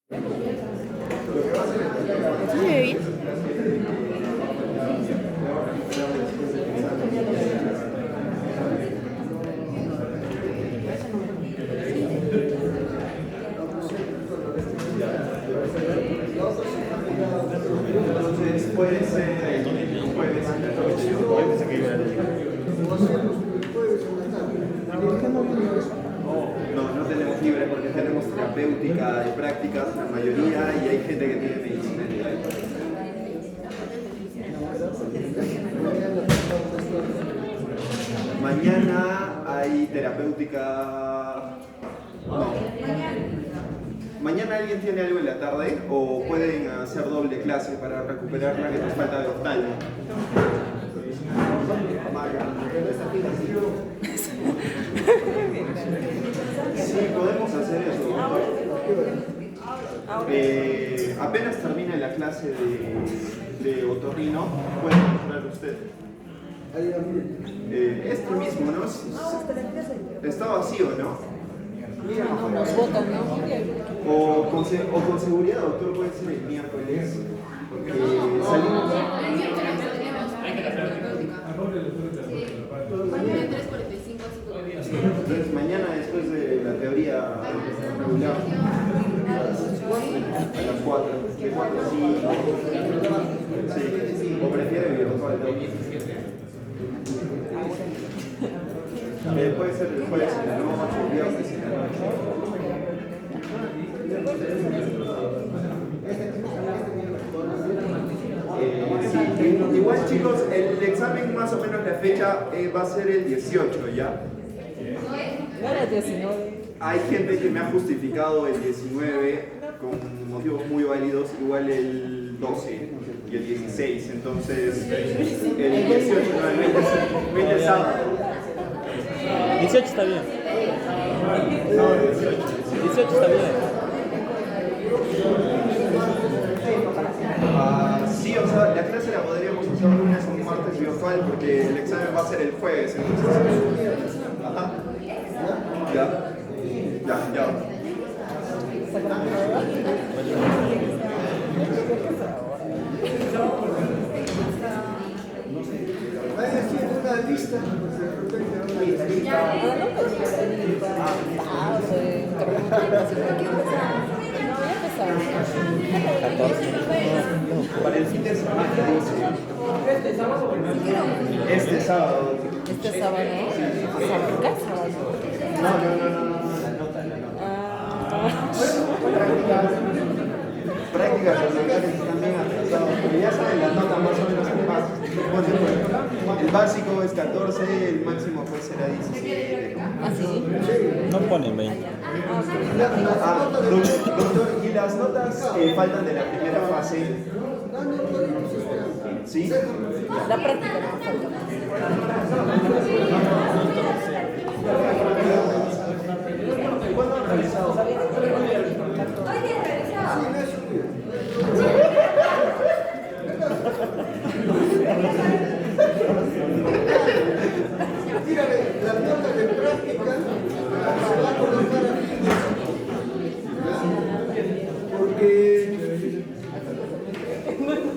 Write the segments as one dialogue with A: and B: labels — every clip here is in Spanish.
A: ¿Sí se ve bien?
B: Entonces puede ser el jueves en la noche. Yo pensé que iba a no tenemos libre porque tenemos terapéutica de prácticas, la mayoría, y hay gente que tiene medicina. Mañana hay terapéutica. No. Mañana alguien tiene algo en la tarde o pueden hacer doble clase para recuperar la que nos falta de oftalmo. Sí, podemos hacer eso. Apenas termine la clase de otorrino, pueden entrar ustedes. Este mismo, ¿no? Está vacío, ¿no?
A: Nos votan, ¿no?
B: O con seguridad, doctor, puede ser el miércoles. Porque salimos. Entonces, mañana después de la teoría regular, a las 4, de 4 a 5. Sí, o prefiere virtual. Puede ser el jueves en la noche, el viernes en la noche. Sí, igual chicos, el examen más o menos la fecha va a ser el 18, ¿ya?
A: No era el 19.
B: Hay gente que me ha justificado el 19 con motivos muy válidos, igual el 12 y el 16, entonces el 18 no, el 20 sábado.
C: 18 está bien.
B: No, el 18.
C: 18 está bien.
B: Sí, o sea, la clase la podríamos hacer lunes o martes virtual porque el examen va a ser el jueves, entonces. Ajá. Ya.
D: Hay así una lista.
B: Para el fin de semana, este sábado.
A: Este sábado, ¿no? ¿Sábado?
B: No, la nota. Prácticas personales están bien atrasados, pero ya saben las notas más o menos en base. El básico es 14, el máximo puede ser a 17.
A: ¿Ah, sí?
C: No ponen 20.
B: Doctor, y las notas faltan de la primera fase. ¿Sí?
A: La práctica no falta.
B: ¿Cuándo han realizado?
D: Dígame, las notas de práctica se van a colocar aquí. Porque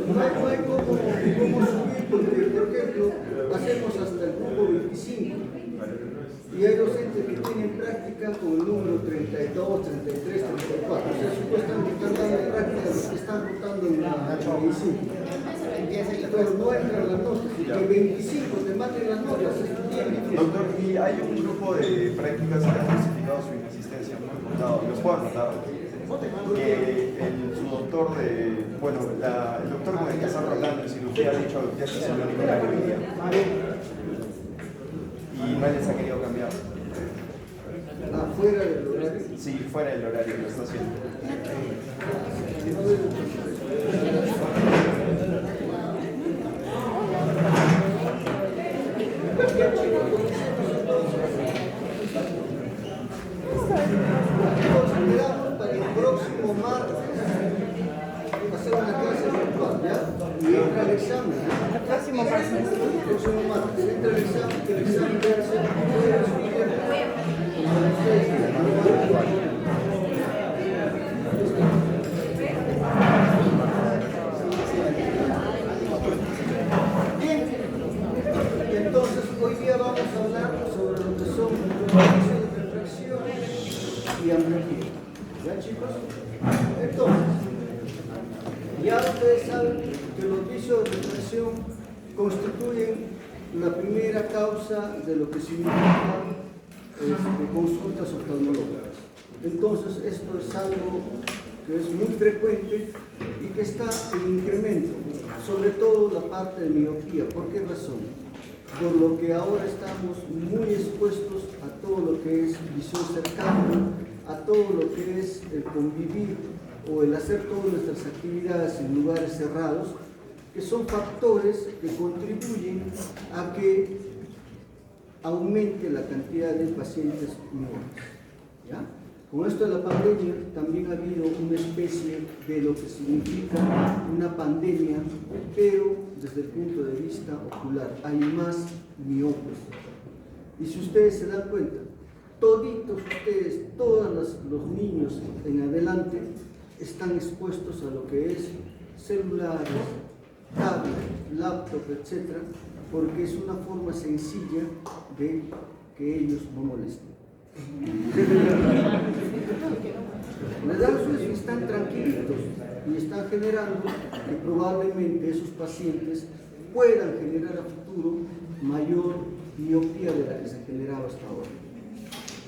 D: no hay cómo subir, porque por ejemplo, hacemos hasta el grupo 25. Y hay docentes que tienen práctica con el número 32, 33, 34. O sea, supuestamente están dando práctica a los que están rotando en la 25. Pero no entran las notas. Y que 25 te maten las notas es bien difícil.
B: Doctor, y hay un grupo de prácticas que han justificado su inexistencia muy apuntado, los puedo anotar. Su doctor el doctor con el que está rotando en cirugía ha dicho que este es el único horario hoy día. Y no les ha querido cambiar.
D: Fuera del horario.
B: Sí, fuera del horario que lo está haciendo.
D: Consideramos para el próximo martes hacer una clase virtual, ¿ya? Y entra el examen.
A: El próximo martes.
D: El próximo martes entra el examen, que el examen debe ser jueves o viernes, como a las 6 de la tarde. Entonces, ya ustedes saben que los vicios de refracción constituyen la primera causa de lo que significa consultas oftalmológicas. Entonces, esto es algo que es muy frecuente y que está en incremento, sobre todo la parte de miopía. ¿Por qué razón? Por lo que ahora estamos muy expuestos a todo lo que es visión cercana, a todo lo que es el convivir o el hacer todas nuestras actividades en lugares cerrados, que son factores que contribuyen a que aumente la cantidad de pacientes miopes. ¿Ya? Con esto de la pandemia también ha habido una especie de lo que significa una pandemia, pero desde el punto de vista ocular. Hay más miopes. Y si ustedes se dan cuenta, toditos ustedes, todos los niños en adelante, están expuestos a lo que es celulares, tablet, laptop, etc., porque es una forma sencilla de que ellos no molesten. Les dan su y están tranquilitos y están generando que probablemente esos pacientes puedan generar a futuro mayor miopía de la que se generaba hasta ahora.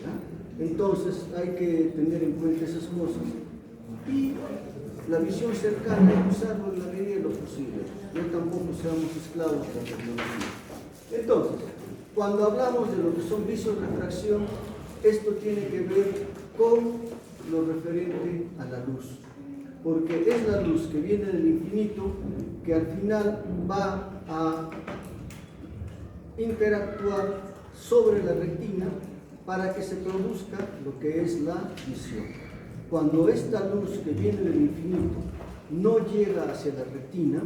D: ¿Ya? Entonces hay que tener en cuenta esas cosas y la visión cercana hay que usarlo en la medida de lo posible. No tampoco seamos esclavos de la tecnología. Entonces, cuando hablamos de lo que son vicios de refracción, esto tiene que ver con lo referente a la luz, porque es la luz que viene del infinito que al final va a interactuar sobre la retina para que se produzca lo que es la visión. Cuando esta luz que viene del infinito no llega hacia la retina,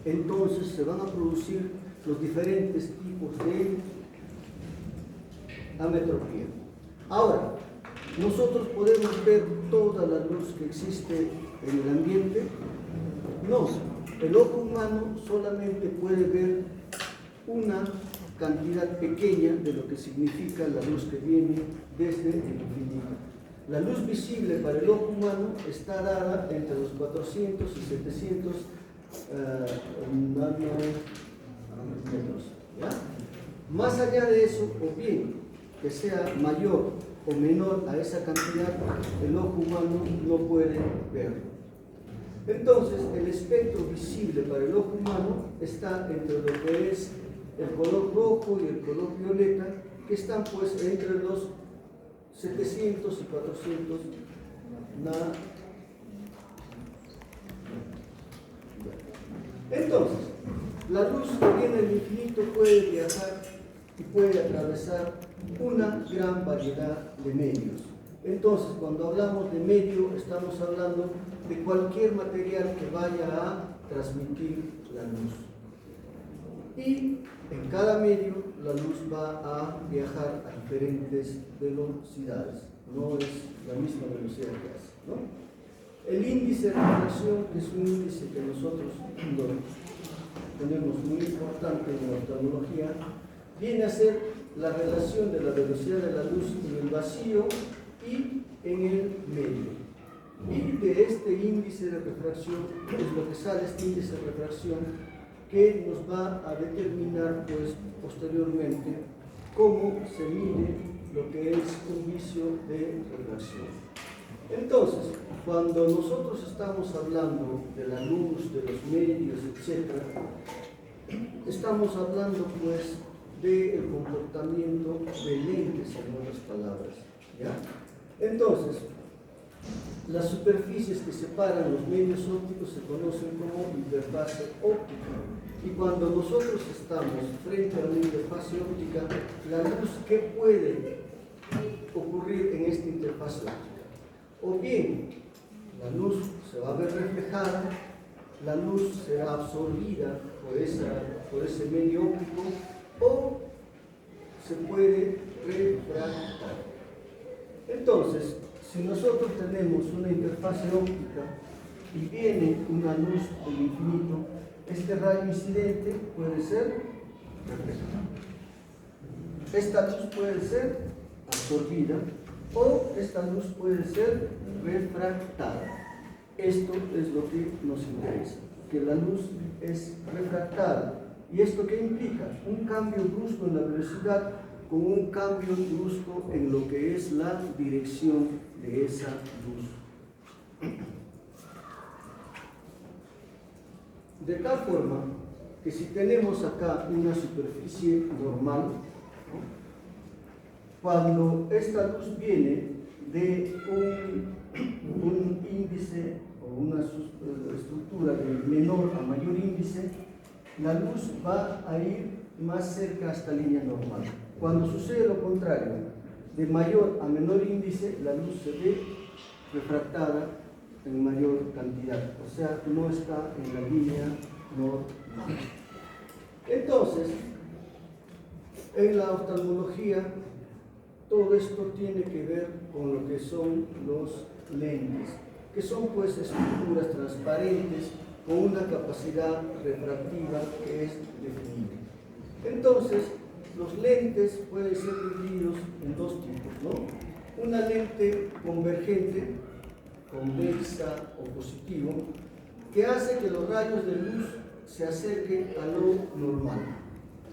D: entonces se van a producir los diferentes tipos de ametropía. Ahora, ¿nosotros podemos ver toda la luz que existe en el ambiente? No, el ojo humano solamente puede ver una cantidad pequeña de lo que significa la luz que viene desde el infinito. La luz visible para el ojo humano está dada entre los 400 y 700 nanómetros. ¿Ya? Más allá de eso, o bien que sea mayor o menor a esa cantidad, el ojo humano no puede verlo. Entonces, el espectro visible para el ojo humano está entre lo que es el color rojo y el color violeta, que están pues entre los 700 y 400 Entonces, la luz que viene del infinito puede viajar y puede atravesar una gran variedad de medios. Entonces, cuando hablamos de medio, estamos hablando de cualquier material que vaya a transmitir la luz. Y en cada medio, la luz va a viajar a diferentes velocidades. No es la misma velocidad que hace, ¿no? El índice de refracción, que es un índice que nosotros tenemos muy importante en la oftalmología, viene a ser la relación de la velocidad de la luz en el vacío y en el medio. Y de este índice de refracción es lo que sale, este índice de refracción, que nos va a determinar pues, posteriormente cómo se mide lo que es un vicio de refracción. Entonces, cuando nosotros estamos hablando de la luz, de los medios, etc., estamos hablando pues del comportamiento de lentes, en otras palabras, ¿ya? Entonces, las superficies que separan los medios ópticos se conocen como interfase óptica. Y cuando nosotros estamos frente a una interfase óptica, la luz, ¿qué puede ocurrir en esta interfase óptica? O bien, la luz se va a ver reflejada, la luz será absorbida por ese medio óptico, o se puede refractar. Entonces, si nosotros tenemos una interfase óptica y viene una luz del infinito, este rayo incidente puede ser reflejado. Esta luz puede ser absorbida o esta luz puede ser refractada. Esto es lo que nos interesa, que la luz es refractada. ¿Y esto qué implica? Un cambio brusco en la velocidad con un cambio brusco en lo que es la dirección de esa luz. De tal forma que si tenemos acá una superficie normal, ¿no? Cuando esta luz viene de un índice o una estructura de menor a mayor índice, la luz va a ir más cerca a esta línea normal. Cuando sucede lo contrario, de mayor a menor índice, la luz se ve refractada en mayor cantidad, o sea, no está en la línea normal. Entonces, en la oftalmología, todo esto tiene que ver con lo que son los lentes, que son pues estructuras transparentes con una capacidad refractiva que es definible. Entonces, los lentes pueden ser divididos en dos tipos, ¿no? Una lente convergente, convexa o positivo, que hace que los rayos de luz se acerquen a lo normal.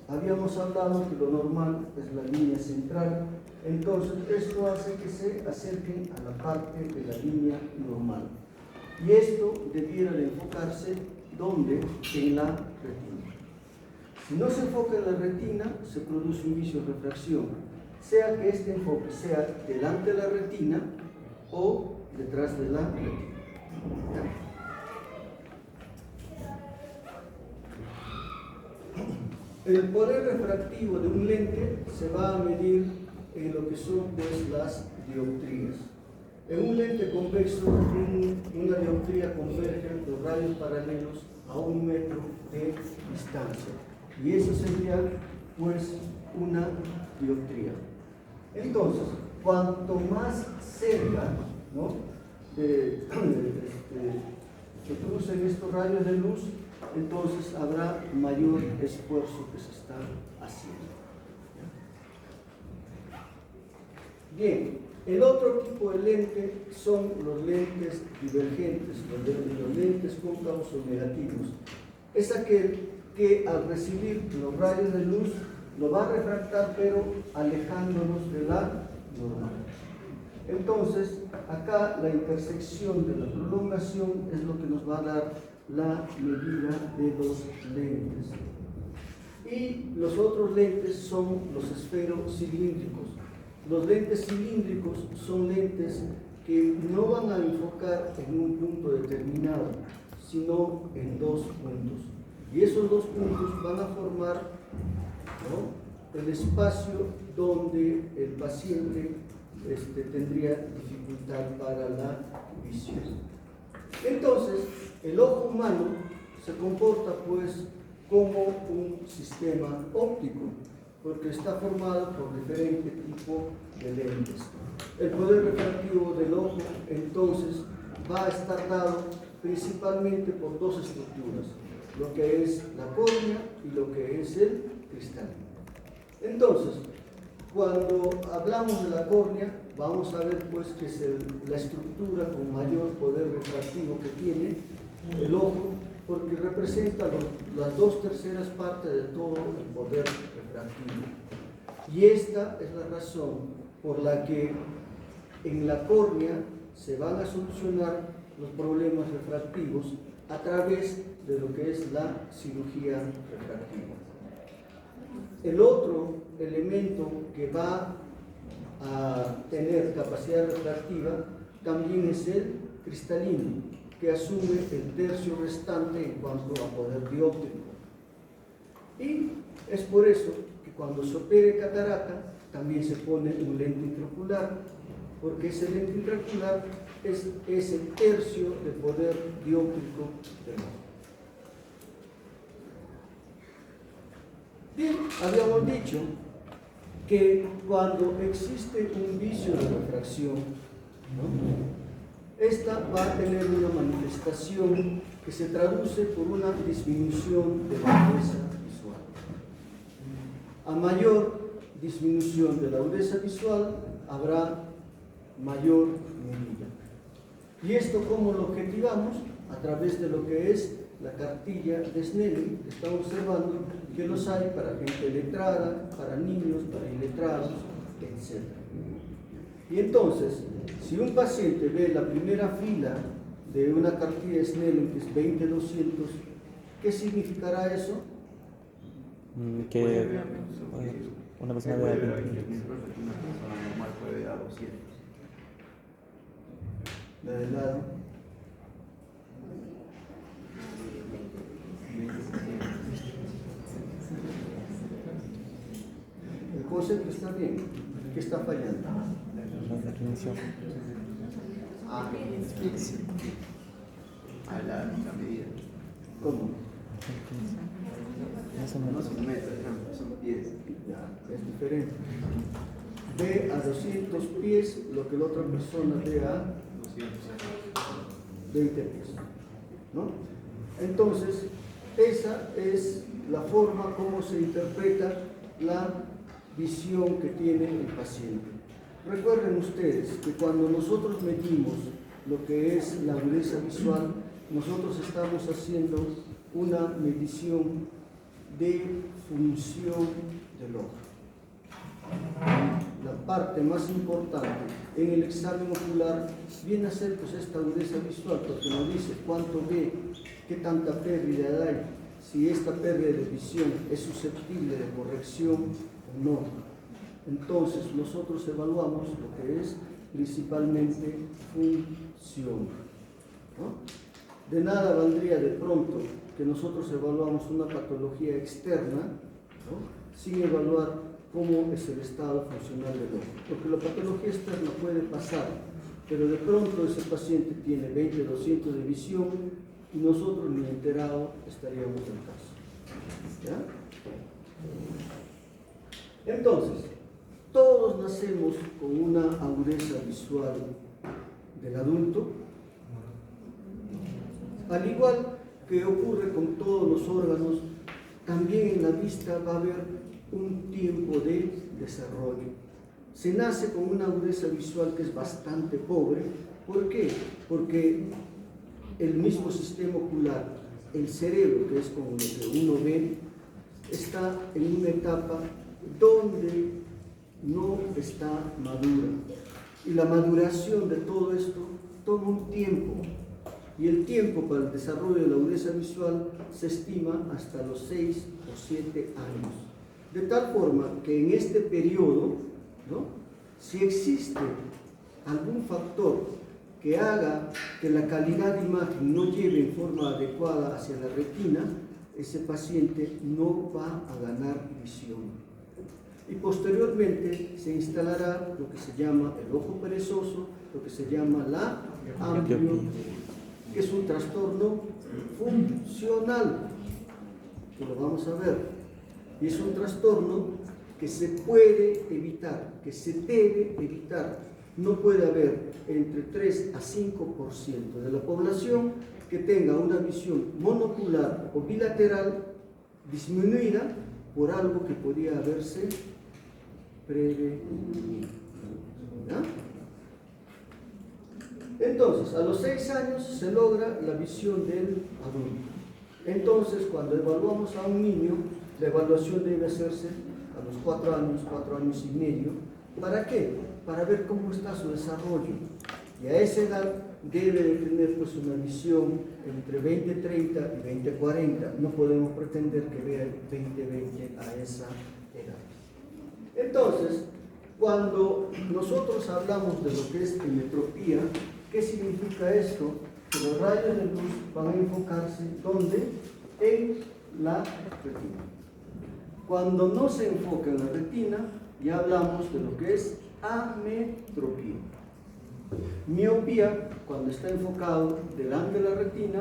D: Habíamos hablado que lo normal es la línea central, entonces esto hace que se acerquen a la parte de la línea normal. Y esto debiera de enfocarse ¿dónde? En la retina. Si no se enfoca en la retina, se produce un vicio de refracción, sea que este enfoque sea delante de la retina o detrás de la retina. El poder refractivo de un lente se va a medir en lo que son pues las dioptrías. En un lente convexo, una dioptría converge los rayos paralelos a 1 metro de distancia. Y eso sería pues una dioptría. Entonces, cuanto más cerca, ¿no?, se crucen estos rayos de luz, entonces habrá mayor esfuerzo que se está haciendo. Bien, el otro tipo de lente son los lentes divergentes, los lentes cóncavos o negativos. Es aquel que al recibir los rayos de luz lo va a refractar, pero alejándonos de la normal. Entonces, acá la intersección de la prolongación es lo que nos va a dar la medida de los lentes. Y los otros lentes son los esferocilíndricos. Los lentes cilíndricos son lentes que no van a enfocar en un punto determinado, sino en 2 puntos. Y esos 2 puntos van a formar, ¿no?, el espacio donde el paciente tendría dificultad para la visión. Entonces, el ojo humano se comporta pues como un sistema óptico, porque está formado por diferentes tipos de lentes. El poder refractivo del ojo, entonces, va a estar dado principalmente por 2 estructuras, lo que es la córnea y lo que es el cristal. Entonces, cuando hablamos de la córnea, vamos a ver pues que es la estructura con mayor poder refractivo que tiene el ojo, porque representa las 2/3 partes de todo el poder refractivo. Y esta es la razón por la que en la córnea se van a solucionar los problemas refractivos a través de lo que es la cirugía refractiva. El otro elemento que va a tener capacidad refractiva también es el cristalino, que asume el tercio restante en cuanto a poder dióptrico. Y es por eso que cuando se opere catarata también se pone un lente intraocular, porque ese lente intraocular es el tercio de poder dióptrico del ojo. Bien, habíamos dicho que cuando existe un vicio de refracción, ¿no?, esta va a tener una manifestación que se traduce por una disminución de la agudeza visual. A mayor disminución de la agudeza visual, habrá mayor medida. ¿Y esto cómo lo objetivamos? A través de lo que es la cartilla de Snellen, que está observando que los hay para gente letrada, para niños, para iletrados, etc. Y entonces, si un paciente ve la primera fila de una cartilla de Snellen que es 20200, ¿qué significará eso?
C: Que una persona vea
B: Una persona normal puede ver a 200.
D: La del lado. El concepto está bien. ¿Qué está fallando?
C: la definición.
B: La medida.
D: ¿Cómo?
C: Más o
B: No
C: menos.
B: son metros, son pies.
D: Ya, es diferente. Ve a 200 pies lo que la otra persona ve a 20 pies. ¿No? Entonces, esa es la forma como se interpreta la visión que tiene el paciente. Recuerden ustedes que cuando nosotros medimos lo que es la agudeza visual, nosotros estamos haciendo una medición de función del ojo. La parte más importante en el examen ocular viene a ser pues esta agudeza visual, porque nos dice cuánto ve, qué tanta pérdida hay, si esta pérdida de visión es susceptible de corrección o no. Entonces nosotros evaluamos lo que es principalmente función, ¿no? De nada valdría de pronto que nosotros evaluamos una patología externa, ¿no?, sin evaluar cómo es el estado funcional del ojo, porque la patología externa puede pasar, pero de pronto ese paciente tiene 20-200 de visión y nosotros ni enterados estaríamos del caso. ¿Ya? Entonces, todos nacemos con una agudeza visual del adulto, al igual que ocurre con todos los órganos. También en la vista va a haber un tiempo de desarrollo. Se nace con una agudeza visual que es bastante pobre. ¿Por qué? Porque el mismo sistema ocular, el cerebro, que es como lo que uno ve, está en una etapa donde no está madura. Y la maduración de todo esto toma un tiempo. Y el tiempo para el desarrollo de la agudeza visual se estima hasta los 6 o 7 años. De tal forma que en este periodo, ¿no?, si existe algún factor que haga que la calidad de imagen no lleve en forma adecuada hacia la retina, ese paciente no va a ganar visión. Y posteriormente se instalará lo que se llama el ojo perezoso, lo que se llama la ambliopía, que es un trastorno funcional, que lo vamos a ver, y es un trastorno que se puede evitar, que se debe evitar. No puede haber entre 3 a 5% de la población que tenga una visión monocular o bilateral disminuida por algo que podía haberse prevenido. ¿Ya? Entonces, a los 6 años se logra la visión del adulto. Entonces, cuando evaluamos a un niño, la evaluación debe hacerse a los 4 años, 4 años y medio. ¿Para qué? Para ver cómo está su desarrollo. Y a esa edad debe de tener pues una visión entre 20-30 y 20-40. No podemos pretender que vea 20-20 a esa edad. Entonces, cuando nosotros hablamos de lo que es emetropía, ¿qué significa esto? Que los rayos de luz van a enfocarse ¿dónde? En la retina. Cuando no se enfoca en la retina, ya hablamos de lo que es ametropía. Miopía, cuando está enfocado delante de la retina,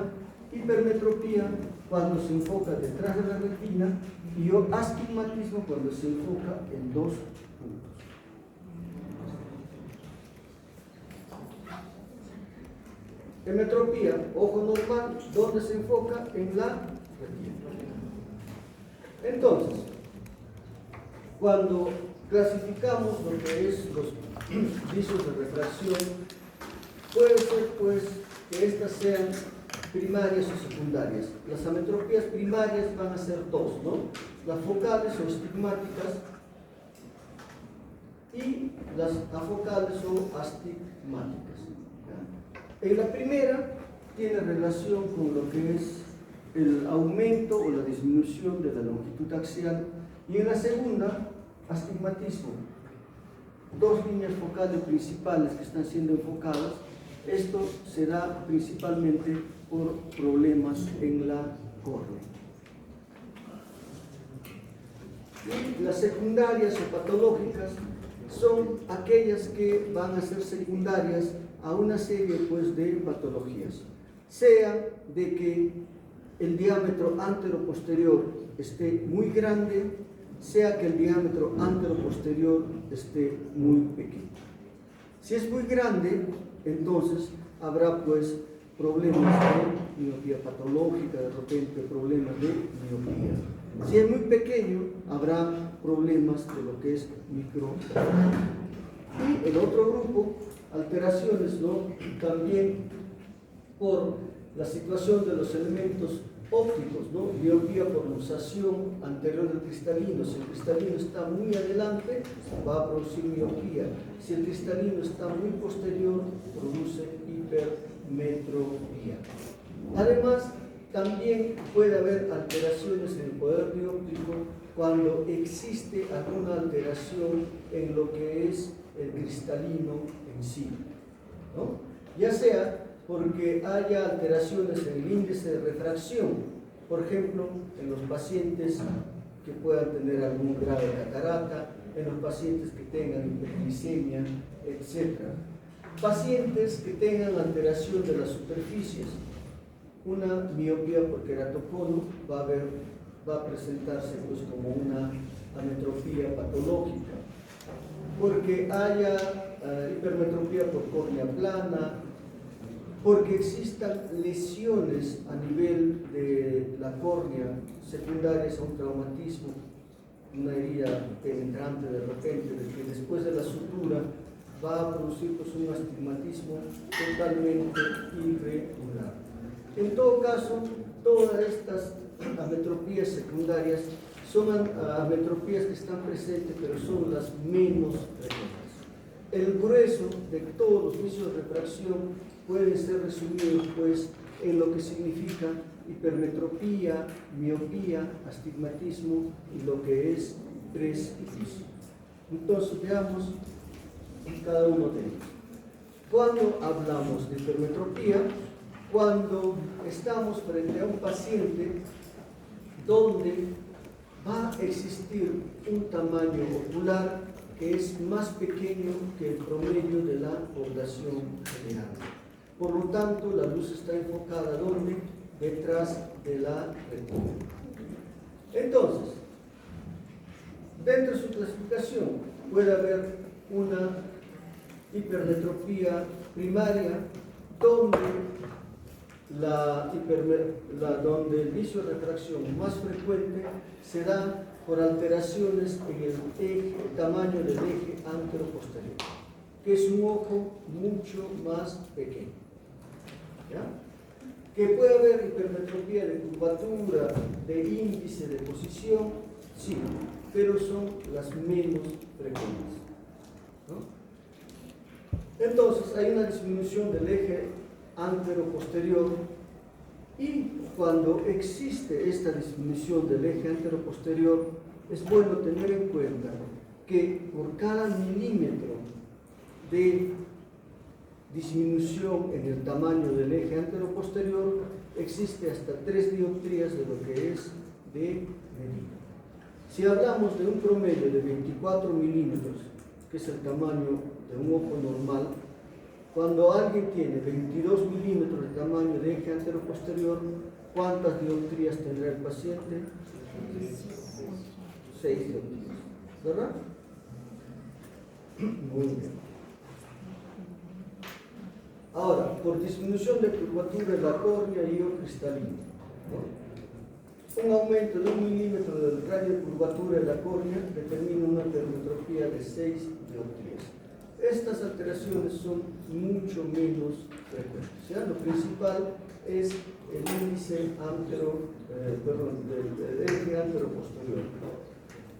D: hipermetropía, cuando se enfoca detrás de la retina, y astigmatismo, cuando se enfoca en 2 puntos. Emetropía, ojo normal, ¿dónde se enfoca? En la retina. Entonces, cuando clasificamos lo que es los vicios de refracción, puede ser pues que estas sean primarias o secundarias. Las ametropías primarias van a ser dos, ¿no? Las focales o estigmáticas y las afocales o astigmáticas. ¿Ya? En la primera tiene relación con lo que es el aumento o la disminución de la longitud axial, y en la segunda, astigmatismo. Dos líneas focales principales que están siendo enfocadas. Esto se da principalmente por problemas en la córnea. Y las secundarias o patológicas son aquellas que van a ser secundarias a una serie pues, de patologías, sea de que el diámetro antero-posterior esté muy grande, sea que el diámetro antero-posterior esté muy pequeño. Si es muy grande, entonces habrá pues problemas de miopía patológica, de repente problemas de miopía. Si es muy pequeño, habrá problemas de lo que es microrefracción. Y el otro grupo, alteraciones, ¿no? También por la situación de los elementos ópticos, ¿no? Miopía por luxación anterior del cristalino. Si el cristalino está muy adelante, va a producir miopía. Si el cristalino está muy posterior, produce hipermetropía. Además, también puede haber alteraciones en el poder dióptrico cuando existe alguna alteración en lo que es el cristalino en sí, ¿no? Ya sea porque haya alteraciones en el índice de refracción, por ejemplo, en los pacientes que puedan tener algún grado de catarata, en los pacientes que tengan hiperglicemia, etc. Pacientes que tengan alteración de las superficies. Una miopía por queratocono va a presentarse pues, como una ametropía patológica, porque haya hipermetropía por córnea plana, porque existan lesiones a nivel de la córnea secundarias a un traumatismo, una herida penetrante de repente, de que después de la sutura va a producir pues, un astigmatismo totalmente irregular. En todo caso, todas estas ametropías secundarias son ametropías que están presentes, pero son las menos frecuentes. El grueso de todos los vicios de refracción pueden ser resumidos pues, en lo que significa hipermetropía, miopía, astigmatismo y lo que es presbicia. Entonces veamos cada uno de ellos. Cuando hablamos de hipermetropía, cuando estamos frente a un paciente donde va a existir un tamaño ocular que es más pequeño que el promedio de la población general. Por lo tanto, la luz está enfocada ¿dónde? Detrás de la retina. Entonces, dentro de su clasificación puede haber una hipermetropía primaria donde donde el vicio de refracción más frecuente se da por alteraciones en el tamaño del eje antero-posterior, que es un ojo mucho más pequeño. ¿Ya? Que puede haber hipermetropía de curvatura, de índice, de posición, sí, pero son las menos frecuentes, ¿no? Entonces, hay una disminución del eje antero-posterior, y cuando existe esta disminución del eje antero-posterior, es bueno tener en cuenta que por cada milímetro de disminución en el tamaño del eje antero-posterior existe hasta 3 dioptrías de lo que es de medida. Si hablamos de un promedio de 24 milímetros, que es el tamaño de un ojo normal, cuando alguien tiene 22 milímetros de tamaño de eje antero-posterior, ¿cuántas dioptrías tendrá el paciente? 6 dioptrías, ¿verdad? Muy bien. Ahora, por disminución de curvatura de la córnea y o cristalino, ¿no? Un aumento de 1 milímetro del radio de curvatura de la córnea determina una hipermetropía de 6 dioptrías. estas alteraciones son mucho menos frecuentes. ¿Ya? Lo principal es el índice del eje antero-posterior.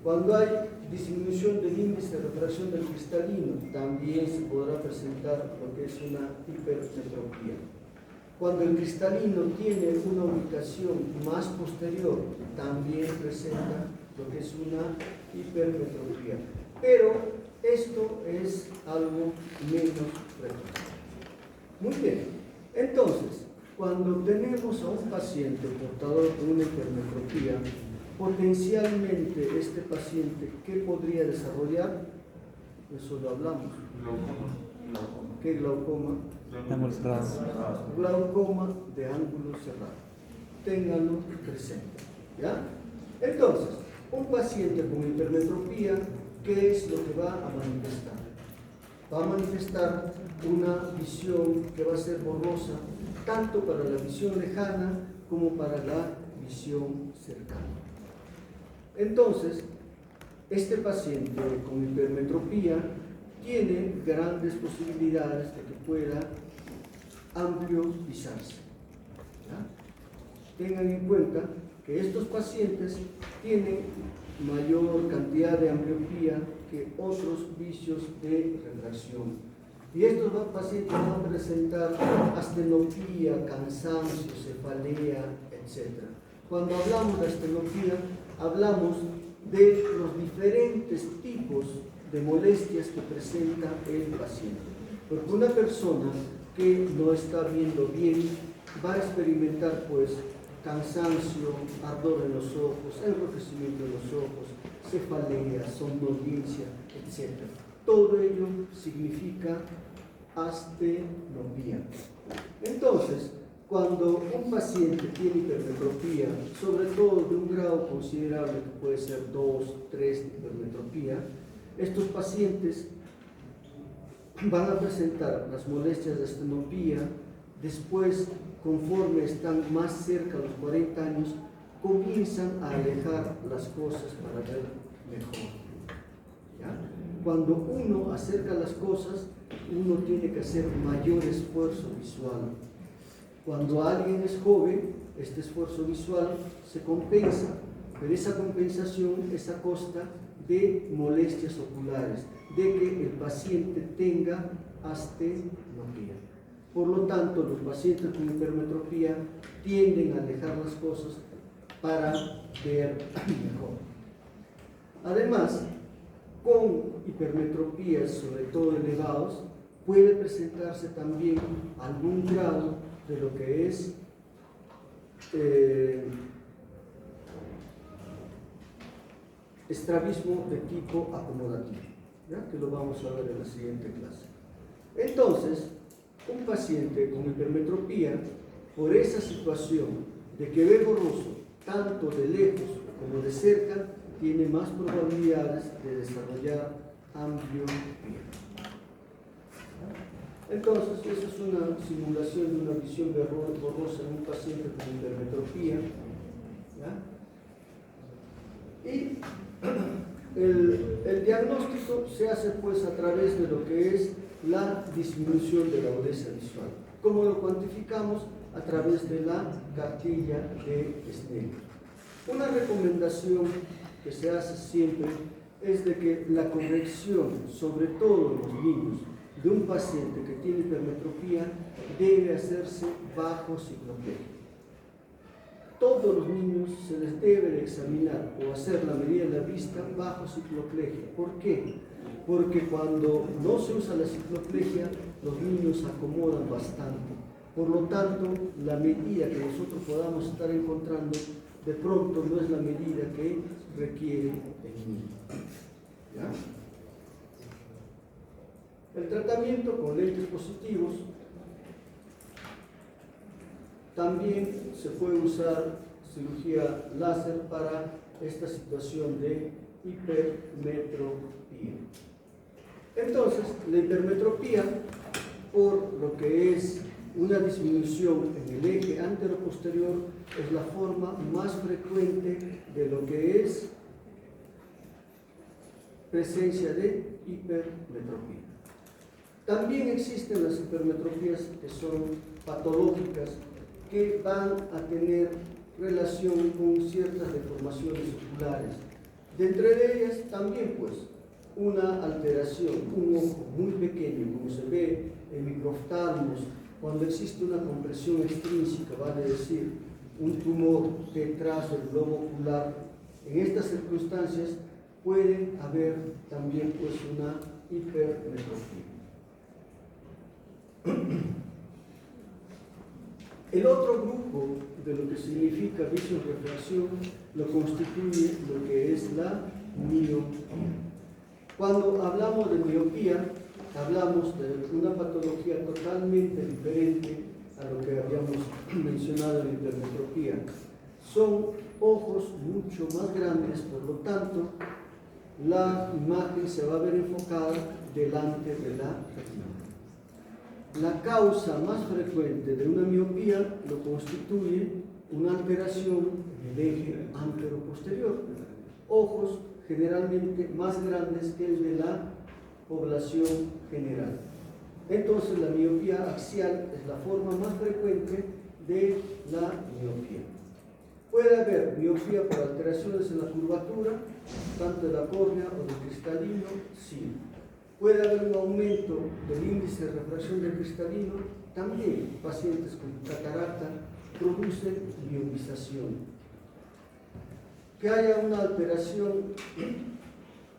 D: Cuando hay disminución del índice de refracción del cristalino, también se podrá presentar lo que es una hipermetropía. Cuando el cristalino tiene una ubicación más posterior, también presenta lo que es una hipermetropía. Pero esto es algo menos frecuente. Muy bien, entonces, cuando tenemos a un paciente portador de una hipermetropía, potencialmente este paciente, ¿qué podría desarrollar? Eso lo hablamos. ¿Qué glaucoma?
C: Ángulo cerrado.
D: Glaucoma de ángulo cerrado. Ténganlo presente. ¿Ya? Entonces, un paciente con hipermetropía, ¿qué es lo que va a manifestar? Va a manifestar una visión que va a ser borrosa, tanto para la visión lejana como para la visión cercana. Entonces, este paciente con hipermetropía tiene grandes posibilidades de que pueda ambliopizarse. ¿Ya? Tengan en cuenta que estos pacientes tienen mayor cantidad de ambliopía que otros vicios de refracción. Y estos pacientes van a presentar astenopía, cansancio, cefalea, etc. Cuando hablamos de astenopía, hablamos de los diferentes tipos de molestias que presenta el paciente. Porque una persona que no está viendo bien va a experimentar pues cansancio, ardor en los ojos, enrojecimiento en los ojos, cefalea, somnolencia, etc. Todo ello significa astenopía. Entonces, cuando un paciente tiene hipermetropía, sobre todo de un grado considerable que puede ser 2, 3 de hipermetropía, estos pacientes van a presentar las molestias de astenopía. Después, conforme están más cerca de los 40 años, comienzan a alejar las cosas para ver mejor. ¿Ya? Cuando uno acerca las cosas, uno tiene que hacer mayor esfuerzo visual. Cuando alguien es joven, este esfuerzo visual se compensa, pero esa compensación es a costa de molestias oculares, de que el paciente tenga astenopía. Por lo tanto, los pacientes con hipermetropía tienden a alejar las cosas para ver mejor. Además, con hipermetropías, sobre todo elevados, puede presentarse también algún grado de lo que es estrabismo de tipo acomodativo, ¿ya? Que lo vamos a ver en la siguiente clase. Entonces, un paciente con hipermetropía, por esa situación de que ve borroso tanto de lejos como de cerca, tiene más probabilidades de desarrollar ambliopía. Entonces, esa es una simulación de una visión borrosa en un paciente con hipermetropía. ¿Ya? Y el diagnóstico se hace pues a través de lo que es la disminución de la agudeza visual. ¿Cómo lo cuantificamos? A través de la cartilla de Snellen. Una recomendación que se hace siempre es de que la corrección, sobre todo en los niños, de un paciente que tiene hipermetropía debe hacerse bajo cicloplegia. Todos los niños se les debe de examinar o hacer la medida de la vista bajo cicloplegia. ¿Por qué? Porque cuando no se usa la cicloplegia, los niños acomodan bastante. Por lo tanto, la medida que nosotros podamos estar encontrando de pronto no es la medida que requiere el niño. ¿Ya? El tratamiento con lentes positivos también se puede usar cirugía láser para esta situación de hipermetropía. Entonces, la hipermetropía, por lo que es una disminución en el eje antero-posterior, es la forma más frecuente de lo que es presencia de hipermetropía. También existen las hipermetropías que son patológicas, que van a tener relación con ciertas deformaciones oculares. De entre ellas también pues una alteración, un ojo muy pequeño, como se ve en microftalmos, cuando existe una compresión extrínseca, vale decir, un tumor detrás del globo ocular. En estas circunstancias puede haber también pues una hipermetropía. El otro grupo de lo que significa visión-refracción lo constituye lo que es la miopía. Cuando hablamos de miopía, hablamos de una patología totalmente diferente a lo que habíamos mencionado en hipermetropía. Son ojos mucho más grandes, por lo tanto, la imagen se va a ver enfocada delante de la retina. La causa más frecuente de una miopía lo constituye una alteración del eje antero-posterior. Ojos generalmente más grandes que el de la población general. Entonces la miopía axial es la forma más frecuente de la miopía. Puede haber miopía por alteraciones en la curvatura, tanto de la córnea o del cristalino, sí. Puede haber un aumento del índice de refracción del cristalino, también pacientes con catarata producen miopización. Que haya una alteración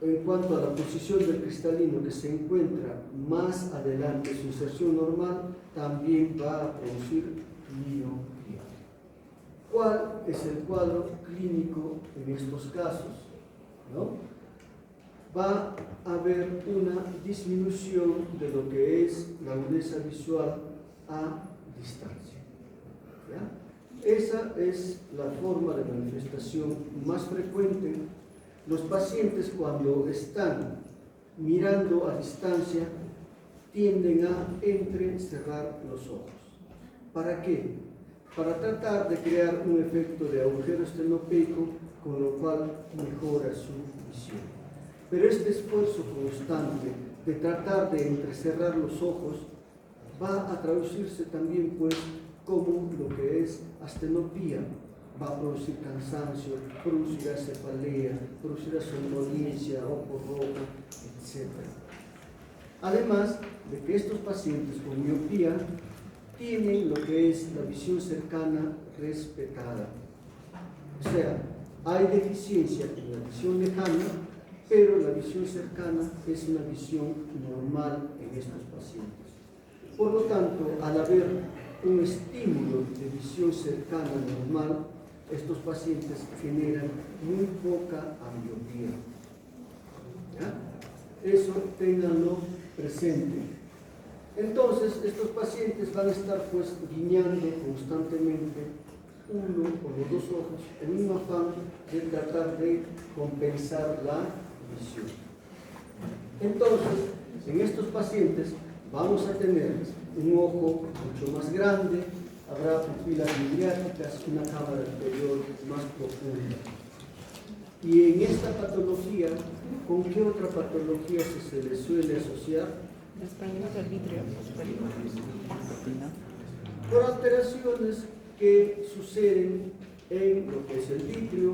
D: en cuanto a la posición del cristalino que se encuentra más adelante de su inserción normal, también va a producir miopía. ¿Cuál es el cuadro clínico en estos casos? ¿No? Va a haber una disminución de lo que es la agudeza visual a distancia. ¿Ya? Esa es la forma de manifestación más frecuente. Los pacientes, cuando están mirando a distancia, tienden a entrecerrar los ojos. ¿Para qué? Para tratar de crear un efecto de agujero estenopeico, con lo cual mejora su visión. Pero este esfuerzo constante de tratar de entrecerrar los ojos va a traducirse también pues como lo que es astenopía. Va a producir cansancio, producirá cefalea, producirá somnolencia, ojo rojo, etc. Además de que estos pacientes con miopía tienen lo que es la visión cercana respetada. O sea, hay deficiencia en la visión lejana, pero la visión cercana es una visión normal en estos pacientes. Por lo tanto, al haber un estímulo de visión cercana normal, estos pacientes generan muy poca ambliopía. ¿Ya? Eso ténganlo presente. Entonces, estos pacientes van a estar pues guiñando constantemente uno o los dos ojos en un afán de tratar de compensar la visión. Entonces, en estos pacientes vamos a tener un ojo mucho más grande, habrá pupilas midriáticas, una cámara anterior más profunda. Y en esta patología, ¿con qué otra patología se le suele asociar?
A: Desprendimiento del vitrio superior.
D: Por alteraciones que suceden en lo que es el vitrio,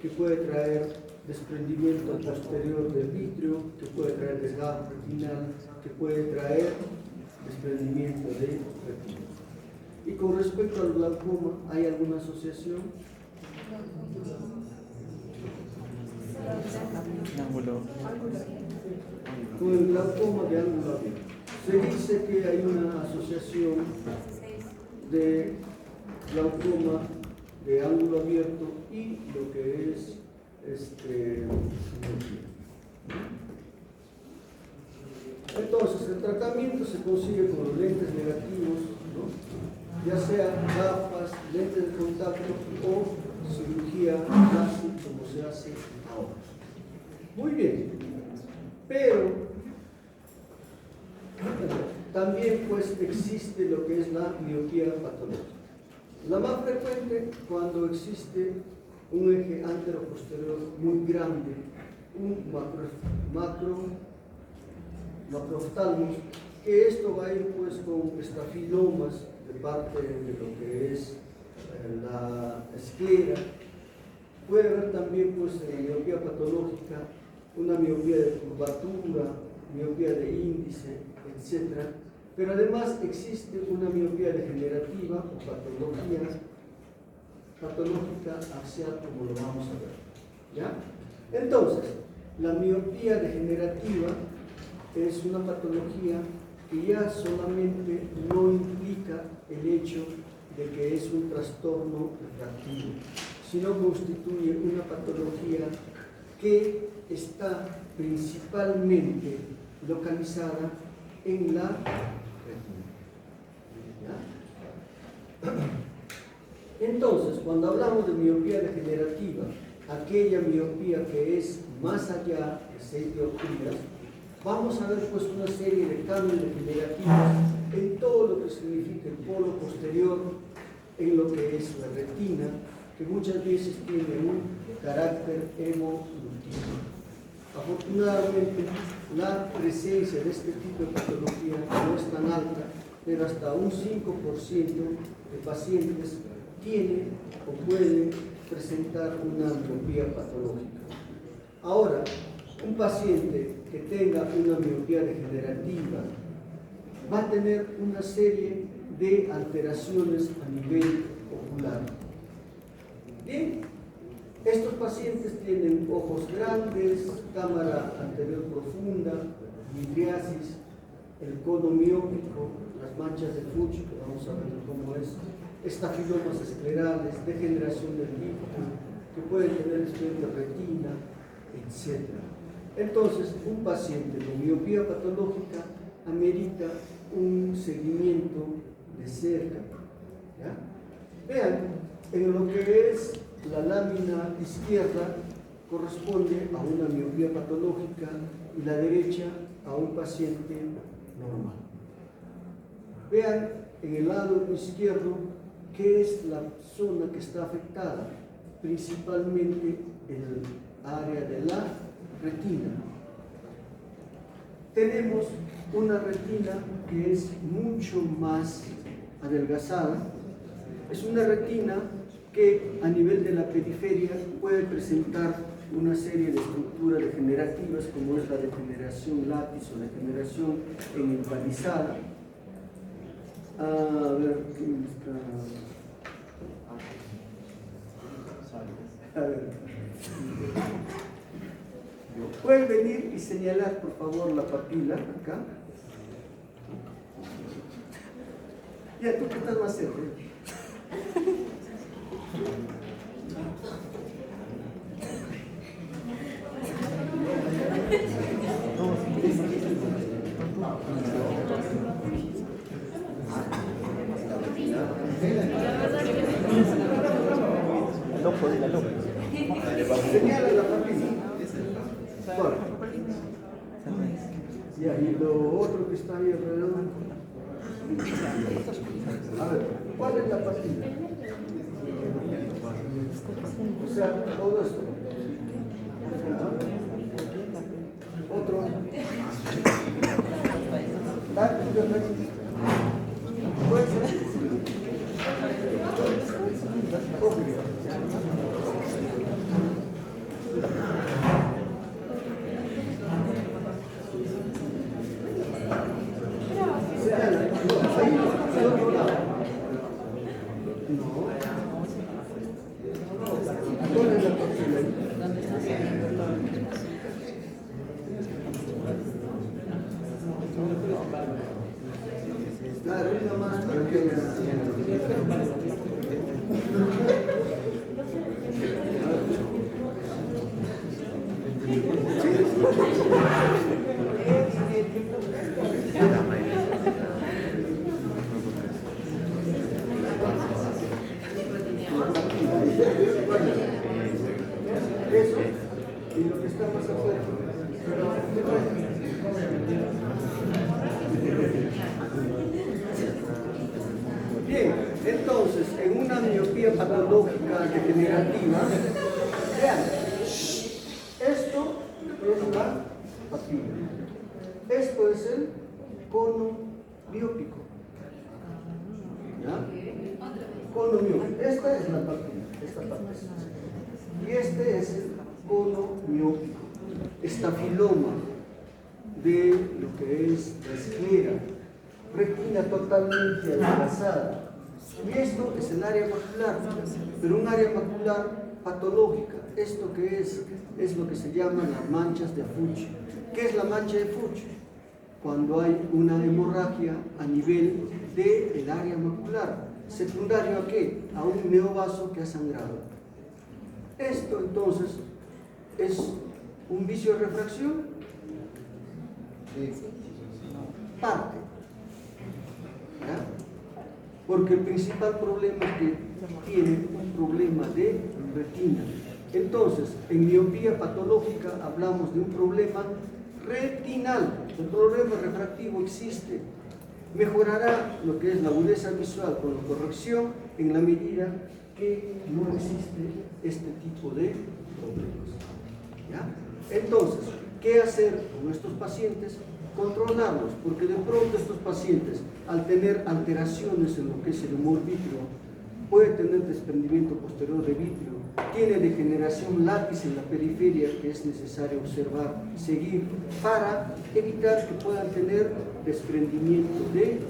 D: que puede traer desprendimiento posterior del vitrio, que puede traer desgarro retinal, que puede traer desprendimiento de retina. Y con respecto al glaucoma, ¿hay alguna asociación?
C: Ángulo.
D: Con el glaucoma de ángulo abierto. Se dice que hay una asociación de glaucoma de ángulo abierto y lo que es entonces el tratamiento se consigue con los lentes negativos, ¿no? Ya sea gafas, lentes de contacto o cirugía láser como se hace ahora. Muy bien, pero también pues existe lo que es la miopía patológica. La más frecuente cuando existe un eje antero-posterior muy grande, un macrooftalmos que esto va a ir pues con estafilomas de parte de lo que es la esclera. Puede haber también pues miopía patológica, una miopía de curvatura, miopía de índice, etc. Pero además existe una miopía degenerativa o patológica axial, como lo vamos a ver. ¿Ya? Entonces, la miopía degenerativa es una patología que ya solamente no implica el hecho de que es un trastorno refractivo, sino constituye una patología que está principalmente localizada en la retina. ¿Ya? Entonces, cuando hablamos de miopía degenerativa, aquella miopía que es más allá de 6 dioptrías, vamos a ver pues una serie de cambios degenerativos en todo lo que significa el polo posterior, en lo que es la retina, que muchas veces tiene un carácter evolutivo. Afortunadamente, la presencia de este tipo de patología no es tan alta, pero hasta un 5% de pacientes tiene o puede presentar una miopía patológica. Ahora, un paciente que tenga una miopía degenerativa va a tener una serie de alteraciones a nivel ocular. Bien, estos pacientes tienen ojos grandes, cámara anterior profunda, midriasis, el cono miópico, las manchas de Fuchs, que vamos a ver cómo es, estafilomas esclerales, degeneración del líquido, que puede tener estudios de retina, etc. Entonces, un paciente con miopía patológica amerita un seguimiento de cerca. ¿Ya? Vean, en lo que es la lámina izquierda corresponde a una miopía patológica y la derecha a un paciente normal. Vean en el lado izquierdo qué es la zona que está afectada, principalmente el área de la retina. Tenemos una retina que es mucho más adelgazada. Es una retina que a nivel de la periferia puede presentar una serie de estructuras degenerativas, como es la degeneración látiz o degeneración empalizada. A ver, ¿quién está? A ver. Pueden venir y señalar, por favor, la papila acá. Ya, tú que estás más cerca.
C: El ojo de la luz.
D: Señala la papila. Bueno. Ya, y lo otro que está ahí alrededor. A ver, ¿cuál es la papila? O sea, todo esto. Otro. Puede ser. Claro, una más pequeña. Eso, y lo que está más afuera. Bien, entonces, en una miopía patológica degenerativa, vean, esto es la papila, esto es el cono miópico. ¿Ya? Cono miópico. Esta es la parte, esta parte. Y este es el cono miópico, estafiloma de lo que es la esclera, retina totalmente adelgazada. Y esto es el área macular, pero un área macular patológica. ¿Esto que es? Es lo que se llaman las manchas de Fuchs. ¿Qué es la mancha de Fuchs? Cuando hay una hemorragia a nivel del área macular, secundario a qué? A un neovaso que ha sangrado. Esto entonces es un vicio de refracción de parte, ¿ya? Porque el principal problema es que tiene un problema de retina. Entonces, en miopía patológica hablamos de un problema retinal. El problema refractivo existe. Mejorará lo que es la agudeza visual con la corrección en la medida que no existe este tipo de problemas. ¿Ya? Entonces, ¿qué hacer con estos pacientes? Controlarlos, porque de pronto estos pacientes, al tener alteraciones en lo que es el humor vítreo, puede tener desprendimiento posterior de vítreo, tiene degeneración lápiz en la periferia que es necesario observar, seguir, para evitar que puedan tener desprendimiento de retina.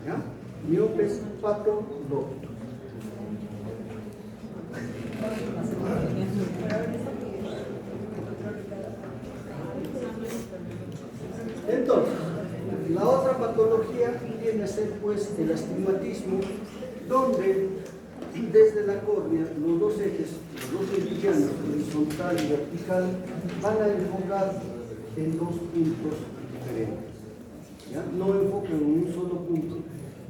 D: ¿Ya? Miopes patológicos. Entonces, la otra patología viene a ser pues el astigmatismo, donde desde la córnea los dos ejes, los dos meridianos, horizontal y vertical, van a enfocar en dos puntos diferentes. ¿Ya? No enfocan en un solo punto.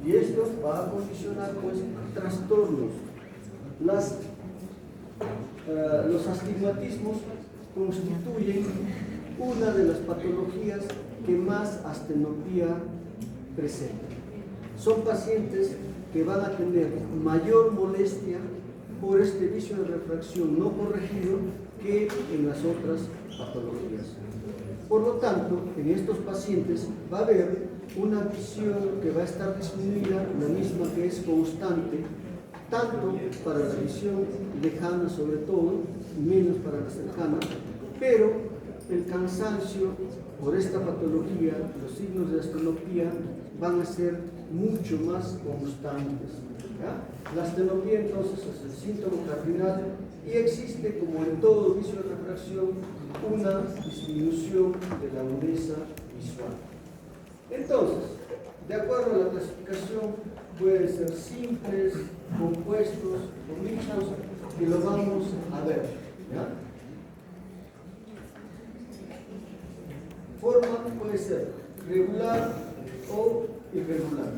D: Y esto va a condicionar pues trastornos. Los astigmatismos constituyen una de las patologías que más astenopía presentan. Son pacientes que van a tener mayor molestia por este vicio de refracción no corregido que en las otras patologías. Por lo tanto, en estos pacientes va a haber una visión que va a estar disminuida, la misma que es constante, tanto para la visión lejana sobre todo, menos para la cercana, pero el cansancio por esta patología, los signos de astenopía van a ser mucho más constantes. ¿Ya? La astenopía entonces es el síntoma cardinal y existe, como en todo vicio de refracción, una disminución de la agudeza visual. Entonces, de acuerdo a la clasificación, pueden ser simples, compuestos o mixtos, que lo vamos a ver. ¿Ya? Forma puede ser regular o irregular.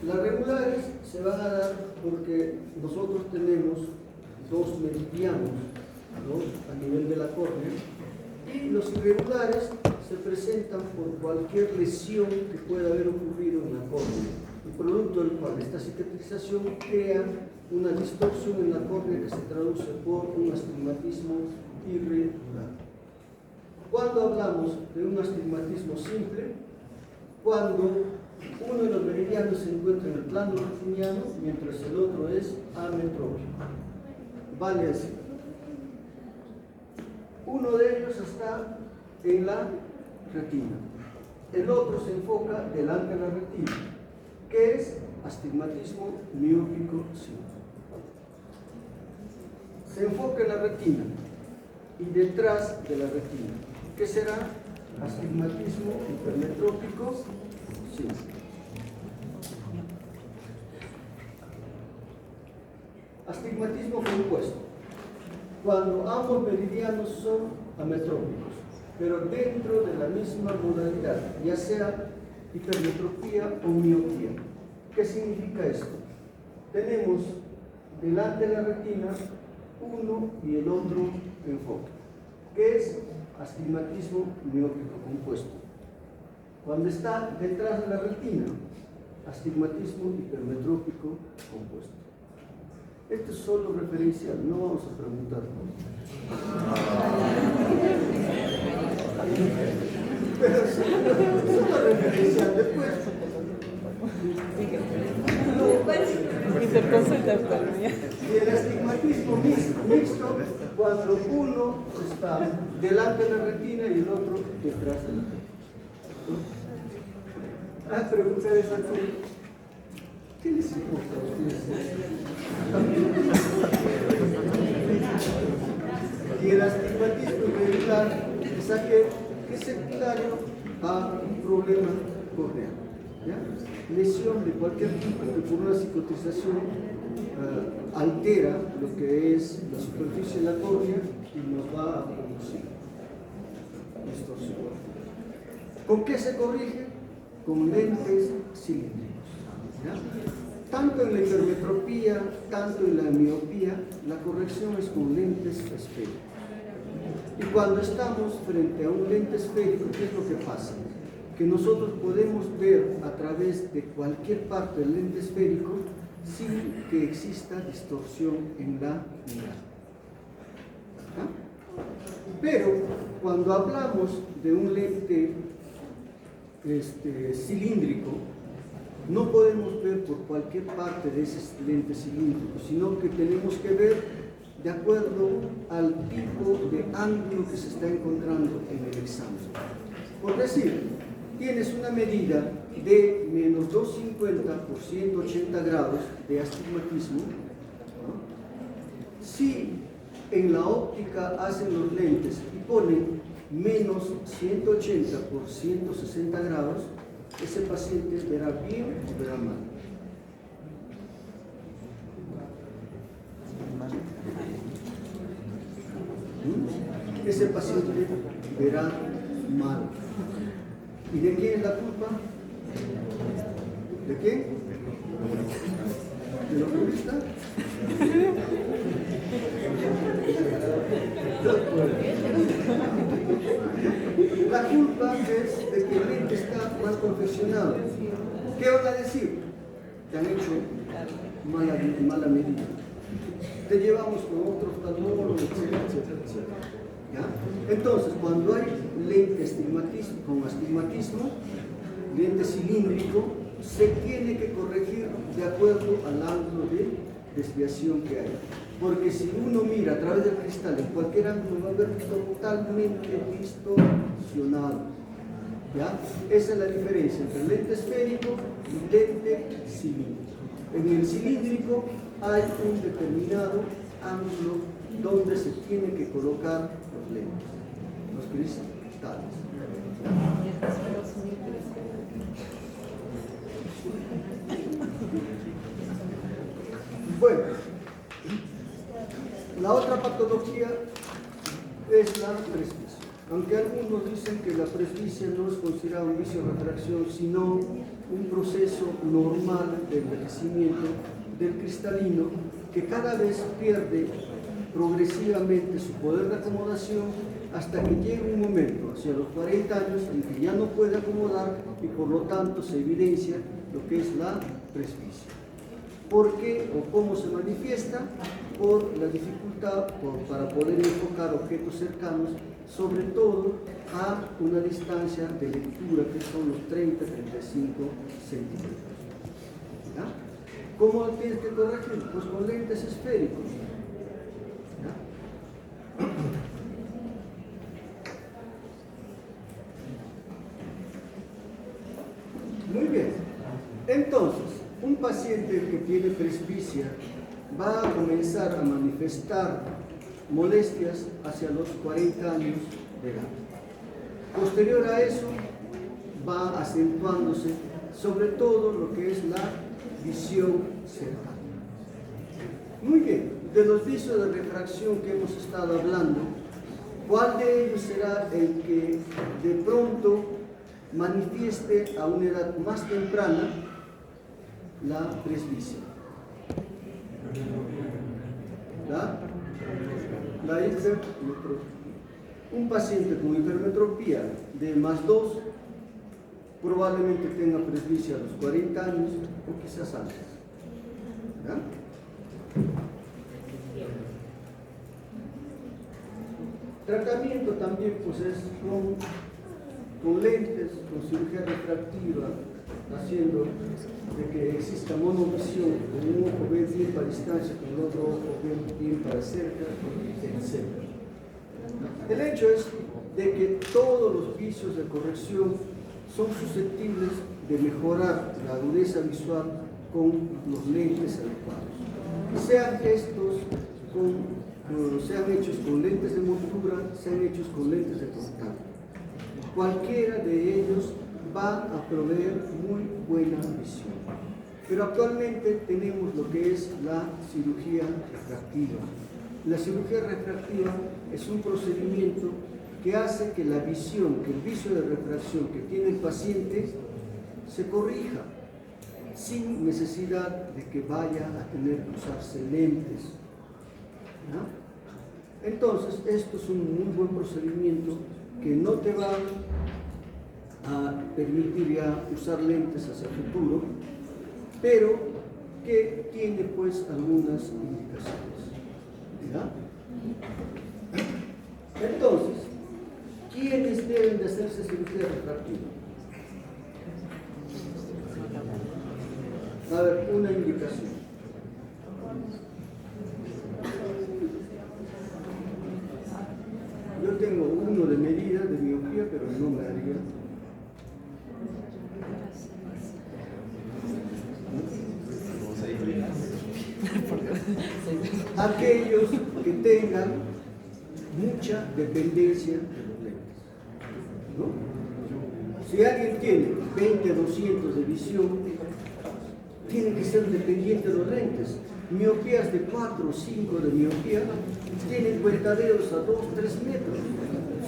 D: Las regulares se van a dar porque nosotros tenemos dos meridianos, ¿no?, a nivel de la córnea, y los irregulares se presentan por cualquier lesión que pueda haber ocurrido en la córnea, y producto del cual esta cicatrización crea una distorsión en la córnea que se traduce por un astigmatismo irregular. Cuando hablamos de un astigmatismo simple, cuando uno de los meridianos se encuentra en el plano retiniano, mientras el otro es ametrópico. Vale así. Uno de ellos está en la retina. El otro se enfoca delante de la retina, que es astigmatismo miópico simple. Se enfoca en la retina y detrás de la retina, que será astigmatismo hipermetrópico simple. Astigmatismo compuesto, cuando ambos meridianos son ametrópicos, pero dentro de la misma modalidad, ya sea hipermetropía o miopía. ¿Qué significa esto? Tenemos delante de la retina uno y el otro enfoque, que es astigmatismo miópico compuesto. Cuando está detrás de la retina, astigmatismo hipermetrópico compuesto. Esto es solo referencial, no vamos a preguntar. Pero son diferencial después.
A: Interconsulta oftalmológica.
D: Y el astigmatismo mixto, cuando uno está delante de la retina y el otro detrás de la retina. Pregunta de esa cosa. ¿Qué les importa a ustedes? Y el astigmatismo irregular es aquel que es secundario a un problema corneal. ¿Ya? Lesión de cualquier tipo que por una cicatrización altera lo que es la superficie de la córnea y nos va a producir distorsión. ¿Con qué se corrige? Con lentes cilíndricos. ¿Ya? Tanto en la hipermetropía, tanto en la miopía, la corrección es con lentes esféricos. Y cuando estamos frente a un lente esférico, ¿qué es lo que pasa? Que nosotros podemos ver a través de cualquier parte del lente esférico sin que exista distorsión en la mirada. ¿Ah? Pero cuando hablamos de un lente cilíndrico, no podemos ver por cualquier parte de ese lente cilíndrico, sino que tenemos que ver de acuerdo al tipo de ángulo que se está encontrando en el examen. Por decir, tienes una medida de menos 250 por 180 grados de astigmatismo, ¿no? Si en la óptica hacen los lentes y ponen menos 180 por 160 grados, ese paciente verá bien o verá mal. Ese paciente verá mal. ¿Y de quién es la culpa? ¿De quién? ¿De lo que está? La culpa es de que el lente está mal confeccionado. ¿Qué van a decir? Te han hecho mala medida. Te llevamos con otro oftalmólogo, etcétera, etcétera, etcétera. ¿Ya? Entonces, cuando hay lente con astigmatismo, lente cilíndrico, se tiene que corregir de acuerdo al ángulo de desviación que hay. Porque si uno mira a través del cristal en cualquier ángulo, va a ver totalmente distorsionado. ¿Ya? Esa es la diferencia entre lente esférico y lente cilíndrico. En el cilíndrico hay un determinado ángulo donde se tiene que colocar los lentes, los cristales. Bueno, la otra patología es la presbicia. Aunque algunos dicen que la presbicia no es considerada un vicio de refracción, sino un proceso normal de envejecimiento del cristalino que cada vez pierde progresivamente su poder de acomodación hasta que llega un momento, hacia los 40 años, en que ya no puede acomodar y por lo tanto se evidencia lo que es la presbicia. ¿Por qué o cómo se manifiesta? Por la dificultad para poder enfocar objetos cercanos, sobre todo a una distancia de lectura que son los 30-35 centímetros. ¿Ya? ¿Cómo lo tienes que corregir? Pues con lentes esféricos. ¿Ya? Muy bien. Entonces, un paciente que tiene presbicia va a comenzar a manifestar molestias hacia los 40 años de edad. Posterior a eso, va acentuándose sobre todo lo que es la visión cercana. Muy bien, de los vicios de refracción que hemos estado hablando, ¿cuál de ellos será el que de pronto manifieste a una edad más temprana la presbicia? La hipermetropía. Un paciente con hipermetropía de +2 probablemente tenga presbicia a los 40 años o quizás antes. ¿Ya? Tratamiento también pues es con lentes, con cirugía refractiva, haciendo de que exista monovisión, con un ojo ve bien para distancia, con el otro ojo ve bien para cerca, etc. El hecho es de que todos los vicios de corrección son susceptibles de mejorar la agudeza visual con los lentes adecuados. Sean estos sean hechos con lentes de montura, sean hechos con lentes de contacto. Cualquiera de ellos va a proveer muy buena visión. Pero actualmente tenemos lo que es la cirugía refractiva. La cirugía refractiva es un procedimiento que hace que la visión, que el vicio de refracción que tiene el paciente se corrija sin necesidad de que vaya a tener que usarse lentes. ¿No? Entonces, esto es un muy buen procedimiento que no te va a permitir ya usar lentes hacia el futuro, pero que tiene pues algunas indicaciones. ¿Ya? Entonces, ¿quiénes deben de hacerse cirugía refractiva? A ver, una indicación. Yo tengo uno de medida de miopía, pero no me haría. Aquellos que tengan mucha dependencia de los lentes, ¿no? Si alguien tiene 20, 200 de visión, tiene que ser dependiente de los lentes. Miopías de 4 o 5 de miopía tienen cuentaderos a 2, 3 metros,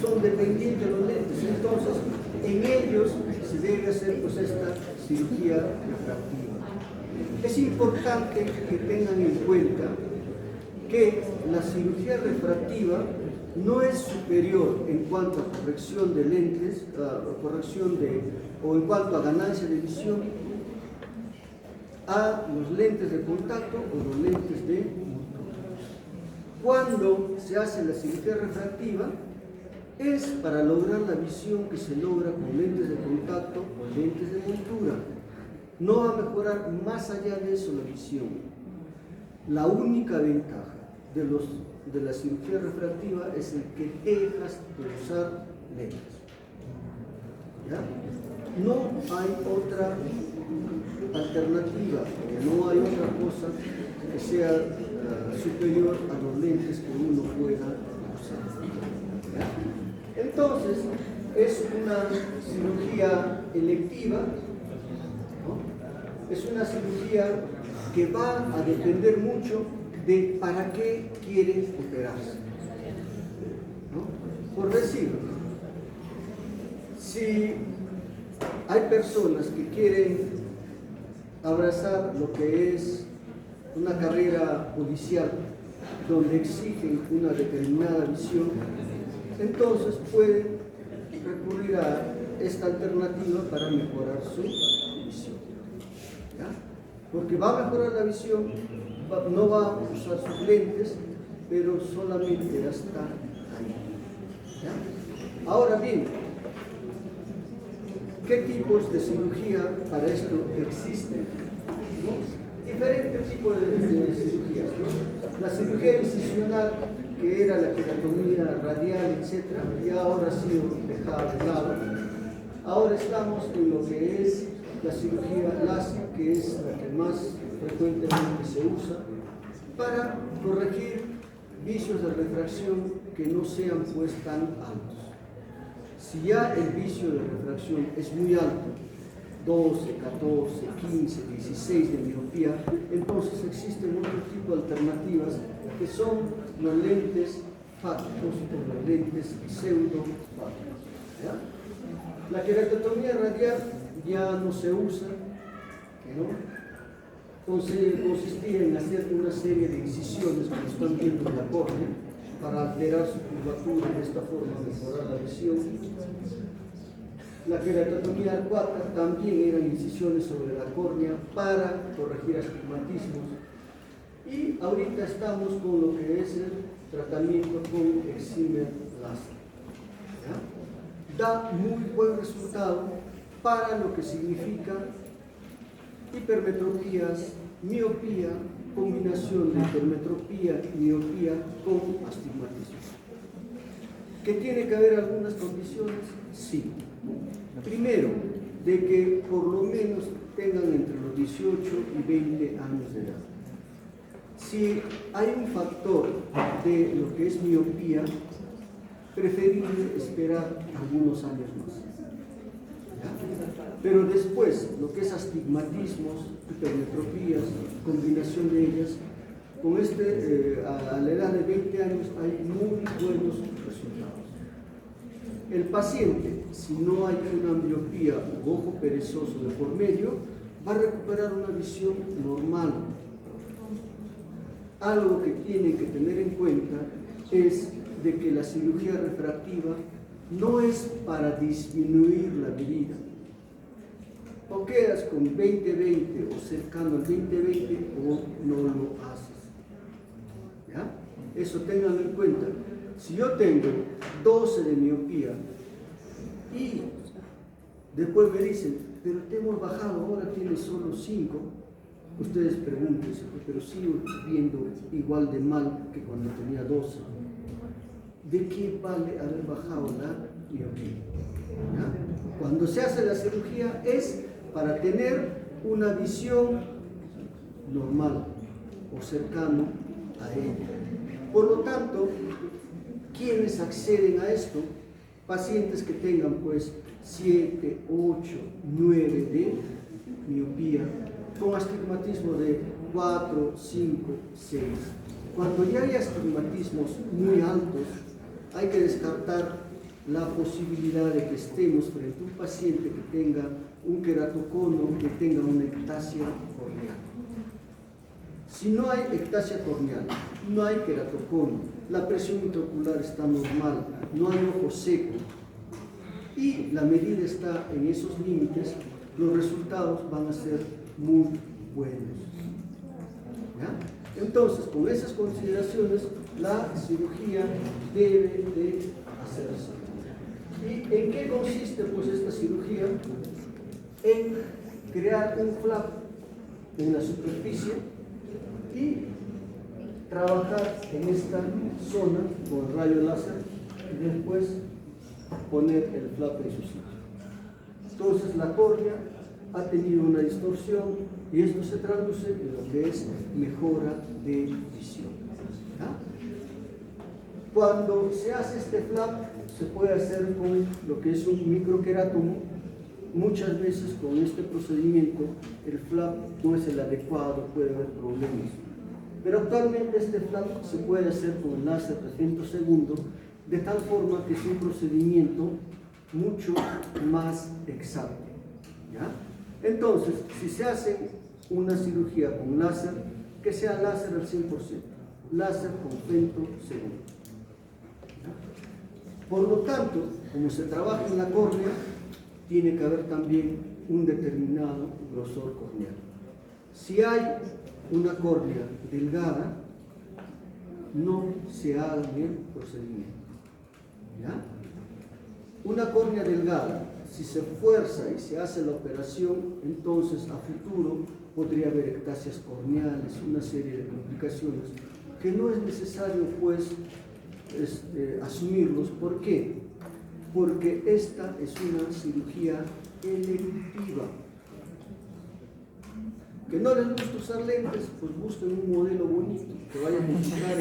D: son dependientes de los lentes. Entonces, en ellos se debe hacer pues esta cirugía refractiva. Es importante que tengan en cuenta que la cirugía refractiva no es superior en cuanto a corrección de lentes, o en cuanto a ganancia de visión, a los lentes de contacto o los lentes de montura. Cuando se hace la cirugía refractiva, es para lograr la visión que se logra con lentes de contacto o lentes de montura. No va a mejorar más allá de eso la visión. La única ventaja de la cirugía refractiva es el que dejas de usar lentes. ¿Ya? No hay otra alternativa, no hay otra cosa que sea superior a los lentes que uno pueda usar. ¿Ya? Entonces, es una cirugía electiva, ¿no? Es una cirugía que va a depender mucho de para qué quiere operarse, ¿no? Por decir, si hay personas que quieren abrazar lo que es una carrera policial donde exigen una determinada visión, entonces pueden recurrir a esta alternativa para mejorar su visión. ¿Ya? Porque va a mejorar la visión, no va a usar sus lentes, pero solamente hasta ahí. ¿Ya? Ahora bien, ¿qué tipos de cirugía para esto existen? ¿No? Diferentes tipos de cirugías, ¿no? La cirugía incisional, que era la queratomía radial, etc., ya ahora ha sido dejada de lado. Ahora estamos en lo que es la cirugía láser, que es la que más frecuentemente se usa, para corregir vicios de refracción que no sean pues tan altos. Si ya el vicio de refracción es muy alto, 12, 14, 15, 16 de miopía, entonces existen otro tipo de alternativas que son los lentes fácticos o los lentes pseudo-fáticos. La queratotomía radial ya no se usa, ¿no? Consistía en hacer una serie de incisiones, como están viendo en la córnea, para alterar su curvatura y de esta forma mejorar la visión. La queratotomía acuática también eran incisiones sobre la córnea para corregir astigmatismos. Y ahorita estamos con lo que es el tratamiento con excimer láser. da muy buen resultado para lo que significa hipermetropías, miopía, combinación de hipermetropía y miopía con astigmatismo. ¿Que tiene que haber algunas condiciones? Sí. Primero, de que por lo menos tengan entre los 18 y 20 años de edad. Si hay un factor de lo que es miopía, preferible esperar algunos años más. ¿Ya? Pero después, lo que es astigmatismos, hipermetropías, combinación de ellas, con a la edad de 20 años hay muy buenos resultados. El paciente, si no hay una miopía u ojo perezoso de por medio, va a recuperar una visión normal. Algo que tienen que tener en cuenta es de que la cirugía refractiva no es para disminuir la medida. O quedas con 20-20 o cercano al 20-20 o no lo haces. ¿Ya? Eso tenganlo en cuenta. Si yo tengo 12 de miopía y después me dicen, pero te hemos bajado, ahora tienes solo 5, ustedes pregúntense, pero sigo viendo igual de mal que cuando tenía 12. ¿De qué vale haber bajado la miopía? ¿Ya? Cuando se hace la cirugía es para tener una visión normal o cercano a ella. Por lo tanto, quienes acceden a esto, pacientes que tengan pues 7, 8, 9 de miopía, con astigmatismo de 4, 5, 6. Cuando ya hay astigmatismos muy altos, hay que descartar la posibilidad de que estemos frente a un paciente que tenga un queratocono, que tenga una ectasia corneal. Si no hay ectasia corneal, no hay queratocono, la presión intraocular está normal, no hay ojo seco y la medida está en esos límites, los resultados van a ser muy buenos. ¿Ya? Entonces, con esas consideraciones, la cirugía debe de hacerse. ¿Y en qué consiste pues esta cirugía? En crear un flap en la superficie y trabajar en esta zona con rayo láser y después poner el flap en su sitio. Entonces la córnea ha tenido una distorsión y esto se traduce en lo que es mejora de visión. ¿Ya? Cuando se hace este flap se puede hacer con lo que es un microquerátomo. Muchas veces con este procedimiento el flap no es el adecuado, puede haber problemas. Pero actualmente este flap se puede hacer con láser de femtosegundo, de tal forma que es un procedimiento mucho más exacto. ¿Ya? Entonces, si se hace una cirugía con láser, que sea láser al 100%, láser con femtosegundo. Por lo tanto, como se trabaja en la córnea, tiene que haber también un determinado grosor corneal. Si hay una córnea delgada, no se haga el procedimiento. ¿Ya? Una córnea delgada, si se fuerza y se hace la operación, entonces a futuro podría haber ectasias corneales, una serie de complicaciones que no es necesario pues asumirlos. ¿Por qué? Porque esta es una cirugía electiva. Que no les gusta usar lentes, pues busquen un modelo bonito, que vaya a funcionar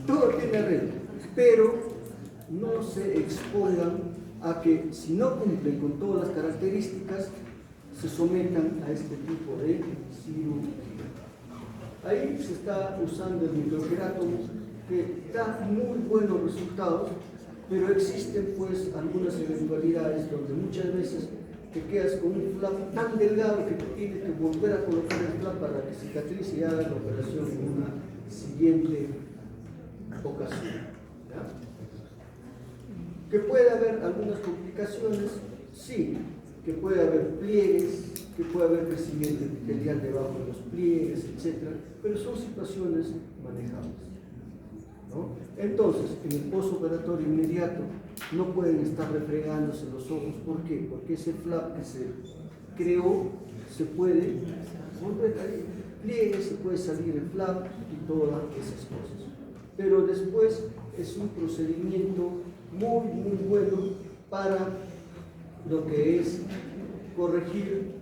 D: todo tiene arreglo, pero no se expongan a que si no cumplen con todas las características, se sometan a este tipo de cirugía. Ahí se está usando el microquerátomo, que da muy buenos resultados, pero existen pues algunas eventualidades donde muchas veces te quedas con un flap tan delgado que te tienes que volver a colocar el flap para que cicatrice y haga la operación en una siguiente ocasión. ¿Ya? ¿Que puede haber algunas complicaciones? Sí, que puede haber pliegues, que puede haber crecimiento epitelial debajo de los pliegues, etc. Pero son situaciones manejables. ¿no? Entonces, en el postoperatorio inmediato no pueden estar refregándose los ojos. ¿Por qué? Porque ese flap que se creó se puede volver ahí, pliegue, se puede salir el flap y todas esas cosas. Pero después es un procedimiento muy bueno para lo que es corregir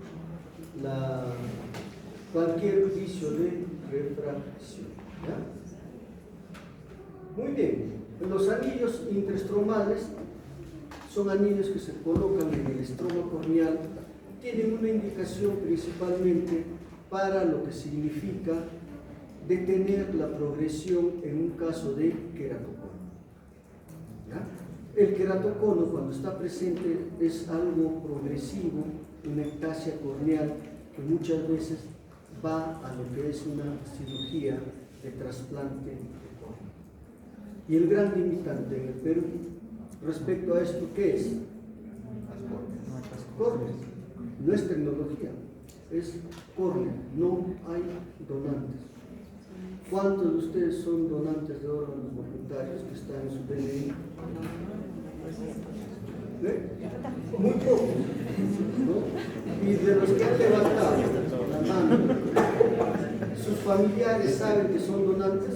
D: cualquier vicio de refracción. ¿Ya? Muy bien, los anillos intraestromales son anillos que se colocan en el estroma corneal, tienen una indicación principalmente para lo que significa detener la progresión en un caso de queratocono. ¿Ya? El queratocono, cuando está presente, es algo progresivo, una ectasia corneal que muchas veces va a lo que es una cirugía de trasplante de córnea. Y el gran limitante en el Perú respecto a esto, ¿qué es? Córnea. No es tecnología, es córnea, no hay donantes. ¿Cuántos de ustedes son donantes de órganos voluntarios que están en su DNI? Muy pocos, ¿no? Y de los que han levantado la mano, ¿sus familiares saben que son donantes?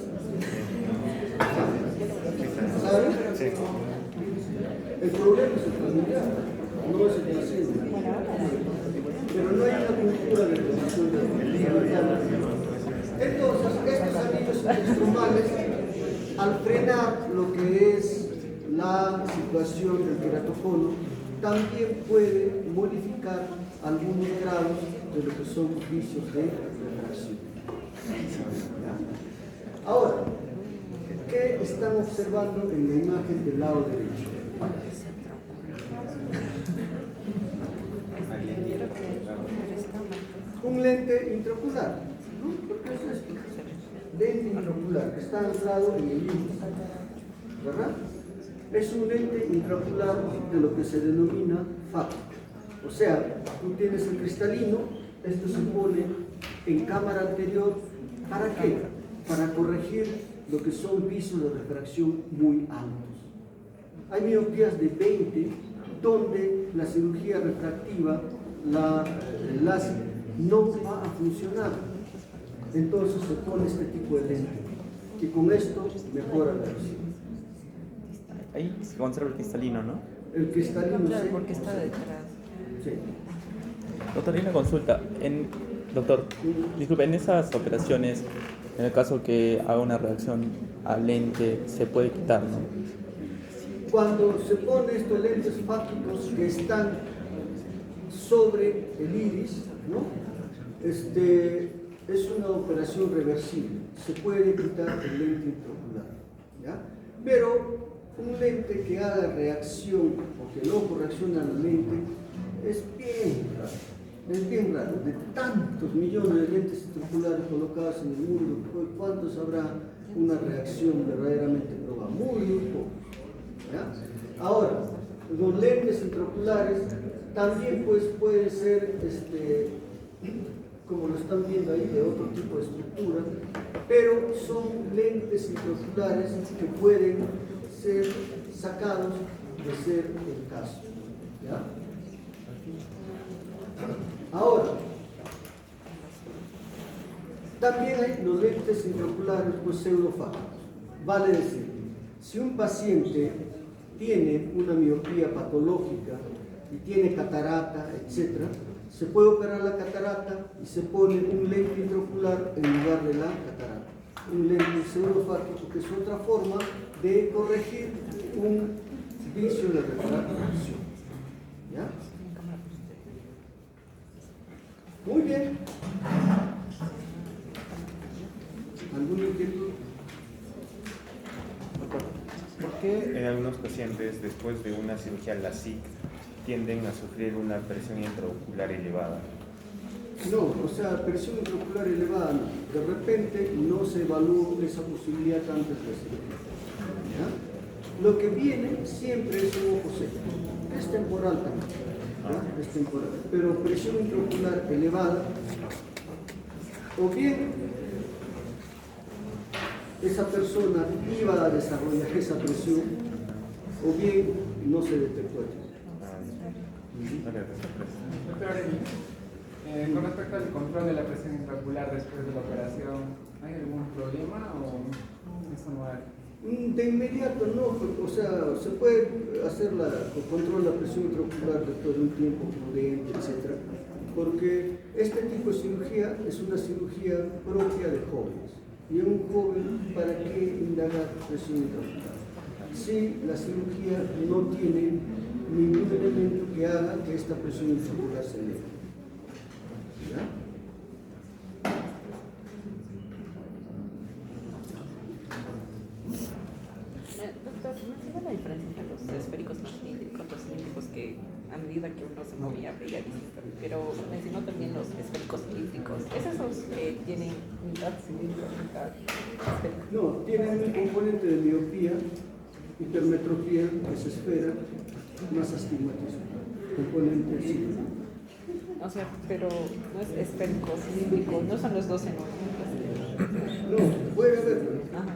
D: ¿Saben? Sí. El problema es el familiar, no es el paciente. Pero no hay una cultura de donación de órganos. Entonces, estos anillos intraestromales, al frenar lo que es la situación del queratocono, también puede modificar algunos grados de lo que son vicios de refracción. Ahora, ¿qué están observando en la imagen del lado derecho? Un lente intraocular, ¿no? ¿Qué es esto? Lente intraocular, que está anclado en el iris, ¿verdad? Es un lente intraocular de lo que se denomina FAP. O sea, tú tienes el cristalino, esto se pone en cámara anterior, ¿para qué? Para corregir lo que son vicios de refracción muy altos. Hay miopías de 20, donde la cirugía refractiva, el láser, no va a funcionar. Entonces se pone este tipo de lente, y con esto mejora la visión.
C: Ahí se conserva el cristalino, ¿no?
D: El cristalino,
A: Claro,
D: sí.
A: porque está detrás.
D: Sí.
C: Doctor, hay una consulta. Doctor, disculpe, en esas operaciones, en el caso que haga una reacción al lente, se puede quitar, ¿no?
D: Cuando se pone estos lentes fácticos que están sobre el iris, ¿no? Es una operación reversible. Se puede quitar el lente intraocular, ¿ya? Pero un lente que haga reacción o que el ojo reacciona al lente es bien raro. Es bien raro. De tantos millones de lentes intraoculares colocados en el mundo, ¿cuántos habrá una reacción verdaderamente probada? Muy pocos. ¿Ya? Ahora, los lentes intraoculares también pues, pueden ser, como lo están viendo ahí, de otro tipo de estructura, pero son lentes intraoculares que pueden ser sacados de ser el caso. ¿Ya? Ahora, también hay los lentes intraoculares pues, pseudofácicos. Vale decir, si un paciente tiene una miopía patológica y tiene catarata, etc., se puede operar la catarata y se pone un lente intraocular en lugar de la catarata. Un lente pseudofácico, que es otra forma de corregir un vicio de refracción. ¿Ya? Muy bien. ¿Alguna inquietud?
E: ¿Por qué en algunos pacientes después de una cirugía LASIK tienden a sufrir una presión intraocular elevada?
D: No, o sea, presión intraocular elevada, no. De repente no se evaluó esa posibilidad antes de la cirugía. ¿Ya? Lo que viene siempre es un ojo seco. Es temporal también. ¿Ya? Es temporal. Pero presión intraocular elevada, o bien esa persona iba a desarrollar esa presión o bien no se detectó.
F: Doctor, con respecto al control de la presión intraocular después de la operación, ¿hay algún problema o eso no hay?
D: De inmediato no, o sea, se puede hacer el control de la presión intraocular después de un tiempo prudente, etc. Porque este tipo de cirugía es una cirugía propia de jóvenes. Y en un joven, ¿para qué indagar presión intraocular? Si la cirugía no tiene ningún elemento que haga que esta presión intraocular se eleve. ¿Ya?
A: Doctor, ¿no se da la diferencia entre los esféricos más cilíndricos, los cilíndricos que a medida que uno se movía veía distinto? Pero mencionó también los esféricos cilíndricos. ¿Es esos que tienen mitad cilíndrico, mitad esférico?
D: No, tienen un componente de miopía, hipermetropía, que es esfera, más astigmatismo. Componente cilíndrico.
A: O sea, pero no es esférico, cilíndrico, no son los dos en uno.
D: No, puede haber.
A: Ajá.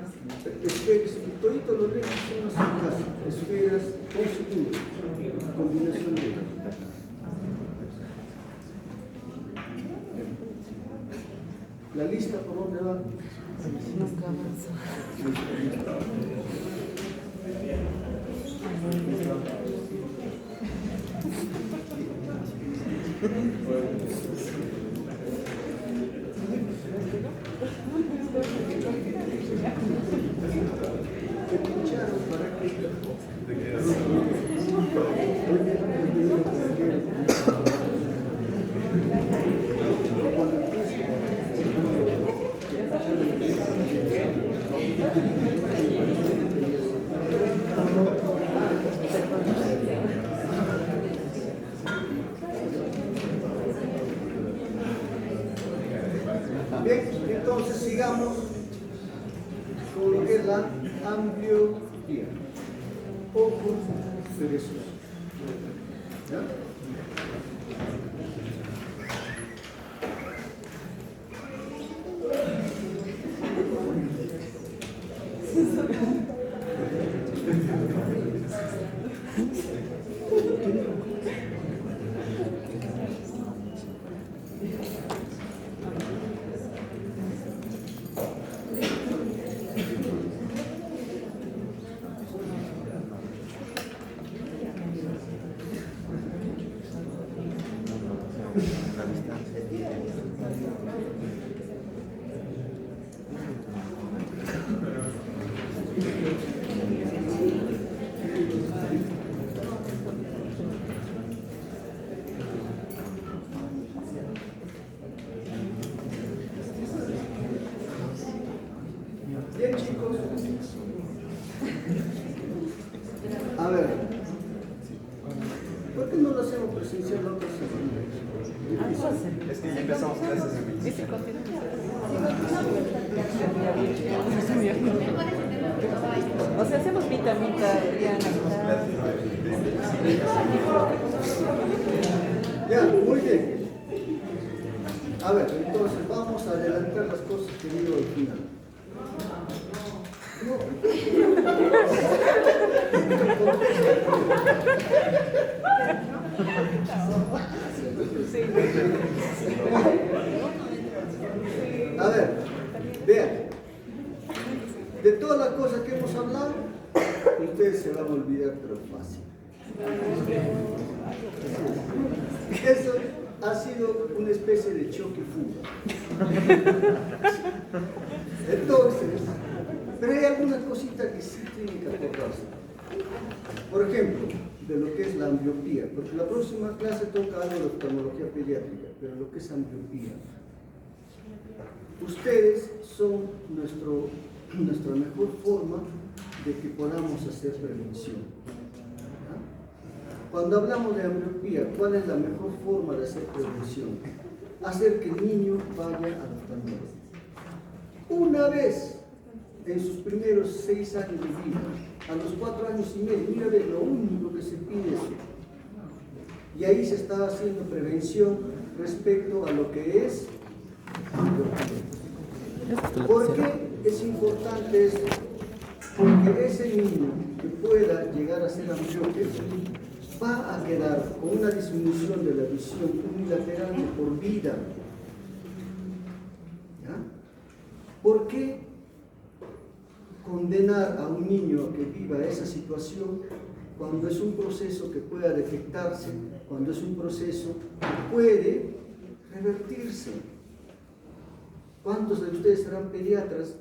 D: Esferas, toditos los lentes son las esferas con cilindros, combinación de ellos. La lista por dónde va.
A: Nunca avanza.
D: Te pincharon para que bien, entonces sigamos con lo que es la ambliopía, ojos perezosos. ¿Ya? Bien, chicos. A ver, ¿por qué no lo hacemos presencial la otra semana?
B: Es que ya empezamos clases en
A: Ese continúa. O sea, hacemos mitad, ya.
D: Ya, muy bien. A ver, entonces vamos a adelantar las cosas que digo al final. A ver, vean. De todas las cosas que hemos hablado, ustedes se van a olvidar, pero fácil. Eso ha sido una especie de choque-fuga. Entonces, pero hay algunas cositas que sí tienen que acordarse. Por ejemplo, de lo que es la ambliopía, porque la próxima clase toca algo de oftalmología pediátrica, pero lo que es ambliopía. Ustedes son nuestra mejor forma de que podamos hacer prevención. Cuando hablamos de ambliopía, ¿cuál es la mejor forma de hacer prevención? Hacer que el niño vaya al oftalmólogo. Una vez en sus primeros 6 años de vida, a los 4 años y medio, mira, ve, lo único que se pide es eso. Y ahí se está haciendo prevención respecto a lo que es ambliopía. ¿Por qué es importante esto? Porque ese niño que pueda llegar a ser ambliope va a quedar con una disminución de la visión unilateral de por vida. ¿Ya? ¿Por qué condenar a un niño a que viva esa situación cuando es un proceso que pueda detectarse, cuando es un proceso que puede revertirse? ¿Cuántos de ustedes serán pediatras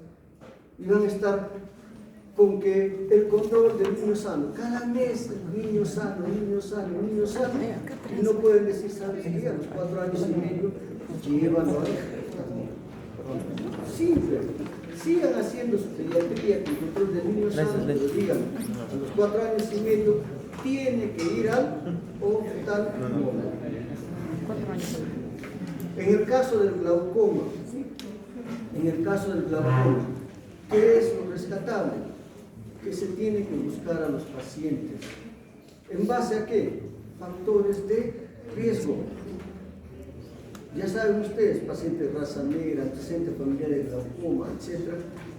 D: y van a estar con que el control del niño sano, cada mes niño sano, niño sano, niño sano, y no pueden decir, ¿sabes qué? A los 4 años y medio, llévalo a simple, sigan haciendo su pediatría con control del niño sano, pero digan, a los 4 años y medio tiene que ir al oftalmólogo. En el caso del glaucoma, ¿qué es lo rescatable? Que se tiene que buscar a los pacientes. ¿En base a qué? Factores de riesgo. Ya saben ustedes, pacientes de raza negra, antecedentes familiares de glaucoma, etc.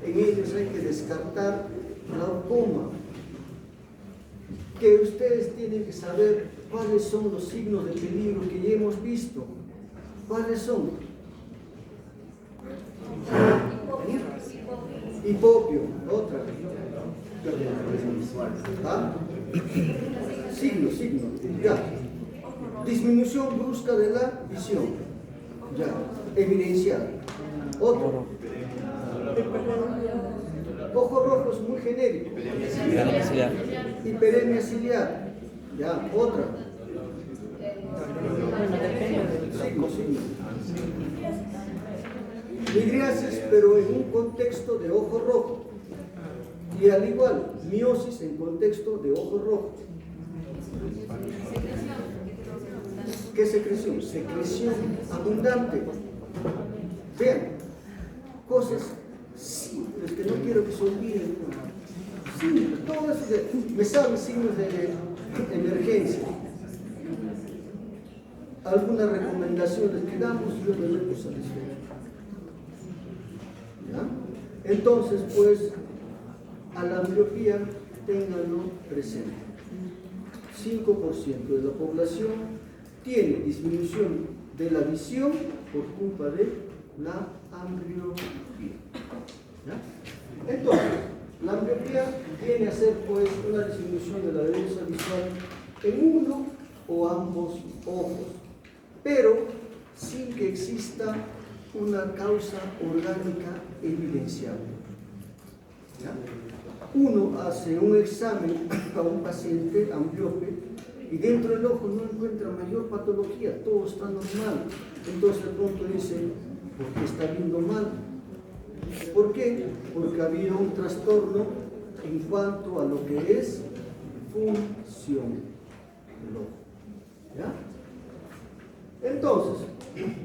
D: En ellos hay que descartar glaucoma. Que ustedes tienen que saber cuáles son los signos de peligro que ya hemos visto. ¿Cuáles son? Hipopio, otra. ¿Ah? Signo, ya. Disminución brusca de la visión, ya, evidenciada. Otro. Ojo rojo es muy genérico. Hiperemia ciliar, ya, otra. Signo. Midriasis, pero en un contexto de ojo rojo. Y al igual, miosis en contexto de ojo rojo. ¿Qué secreción? Secreción abundante. Vean, cosas simples que no quiero que se olviden. Simples, todo eso me saben signos de emergencia. Algunas recomendaciones que damos, yo me doy por satisfecho. ¿Ya? Entonces, pues, a la ambliopía, ténganlo presente. 5% de la población tiene disminución de la visión por culpa de la ambliopía. ¿Ya? Entonces, la ambliopía viene a ser pues una disminución de la destreza visual en uno o ambos ojos, pero sin que exista una causa orgánica evidenciable. ¿Ya? Uno hace un examen a un paciente ambliope y dentro del ojo no encuentra mayor patología, todo está normal. Entonces de pronto dice, ¿por qué está viendo mal? ¿Por qué? Porque ha habido un trastorno en cuanto a lo que es función del ojo. ¿Ya? Entonces,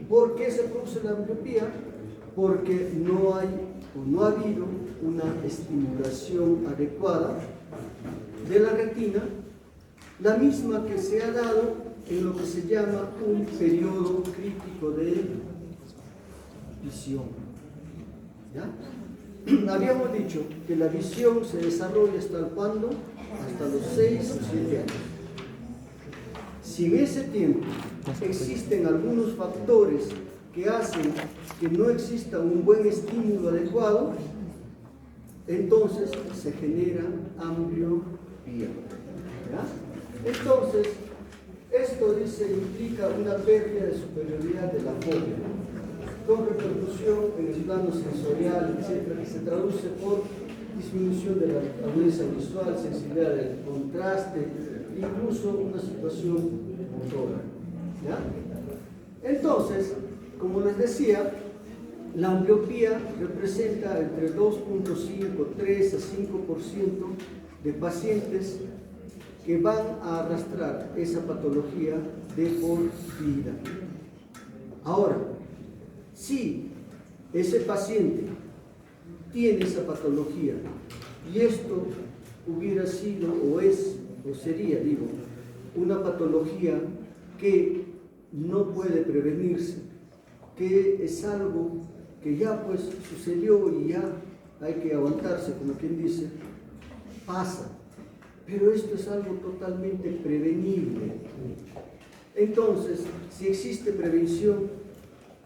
D: ¿por qué se produce la ambliopía? Porque no ha habido una estimulación adecuada de la retina, la misma que se ha dado en lo que se llama un periodo crítico de visión. ¿Ya? Habíamos dicho que la visión se desarrolla hasta cuándo? Hasta los 6 o 7 años. Si en ese tiempo existen algunos factores que hacen que no exista un buen estímulo adecuado, entonces se genera ambliopía. ¿Ya? Entonces, esto implica una pérdida de superioridad de la fobia, con repercusión en el plano sensorial, etcétera, que se traduce por disminución de la agudeza visual, sensibilidad del contraste, incluso una situación motora. ¿Ya? Entonces, como les decía, la ambliopía representa entre 2.5, 3 a 5% de pacientes que van a arrastrar esa patología de por vida. Ahora, si ese paciente tiene esa patología y esto hubiera sido o sería, una patología que no puede prevenirse, que es algo que ya pues sucedió y ya hay que aguantarse, como quien dice, pasa. Pero esto es algo totalmente prevenible. Entonces, si existe prevención,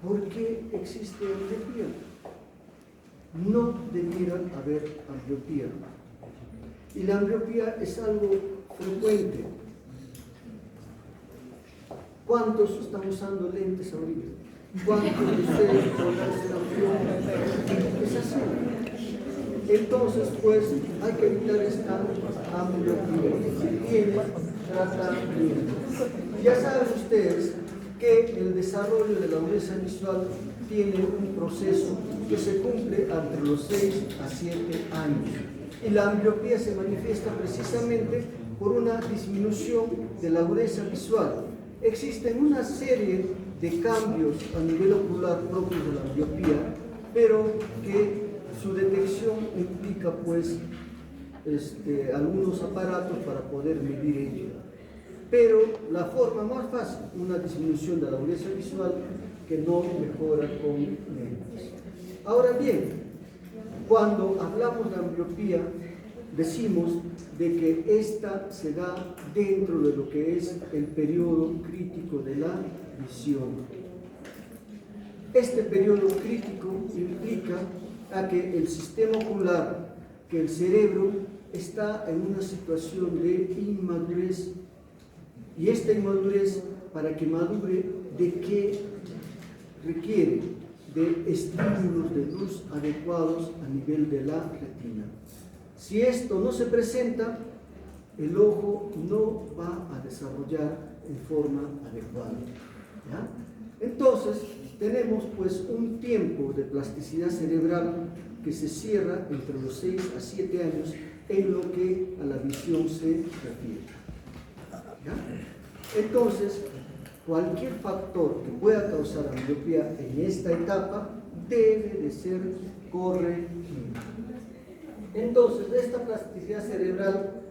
D: ¿por qué existe ambliopía? No debiera haber ambliopía. Y la ambliopía es algo frecuente. ¿Cuántos están usando lentes ahorita? ¿Cuántos de ustedes podrán ser ambliopía? Es así. Entonces, pues, hay que evitar esta ambliopía. Si tiene tratamiento. Ya saben ustedes que el desarrollo de la agudeza visual tiene un proceso que se cumple entre los 6 a 7 años. Y la ambliopía se manifiesta precisamente por una disminución de la agudeza visual. Existen una serie de cambios a nivel ocular propios de la ambliopía, pero que su detección implica pues algunos aparatos para poder medir ello. Pero la forma más fácil, una disminución de la agudeza visual que no mejora con lentes. Ahora bien, cuando hablamos de ambliopía, decimos de que esta se da dentro de lo que es el periodo crítico de la visión. Este periodo crítico implica a que el sistema ocular, que el cerebro está en una situación de inmadurez, y esta inmadurez, para que madure, ¿de qué requiere? De estímulos de luz adecuados a nivel de la retina. Si esto no se presenta, el ojo no va a desarrollar en forma adecuada. ¿Ya? Entonces, tenemos pues un tiempo de plasticidad cerebral que se cierra entre los 6 a 7 años en lo que a la visión se refiere. ¿Ya? Entonces, cualquier factor que pueda causar ambliopía en esta etapa debe de ser corregido. Entonces, esta plasticidad cerebral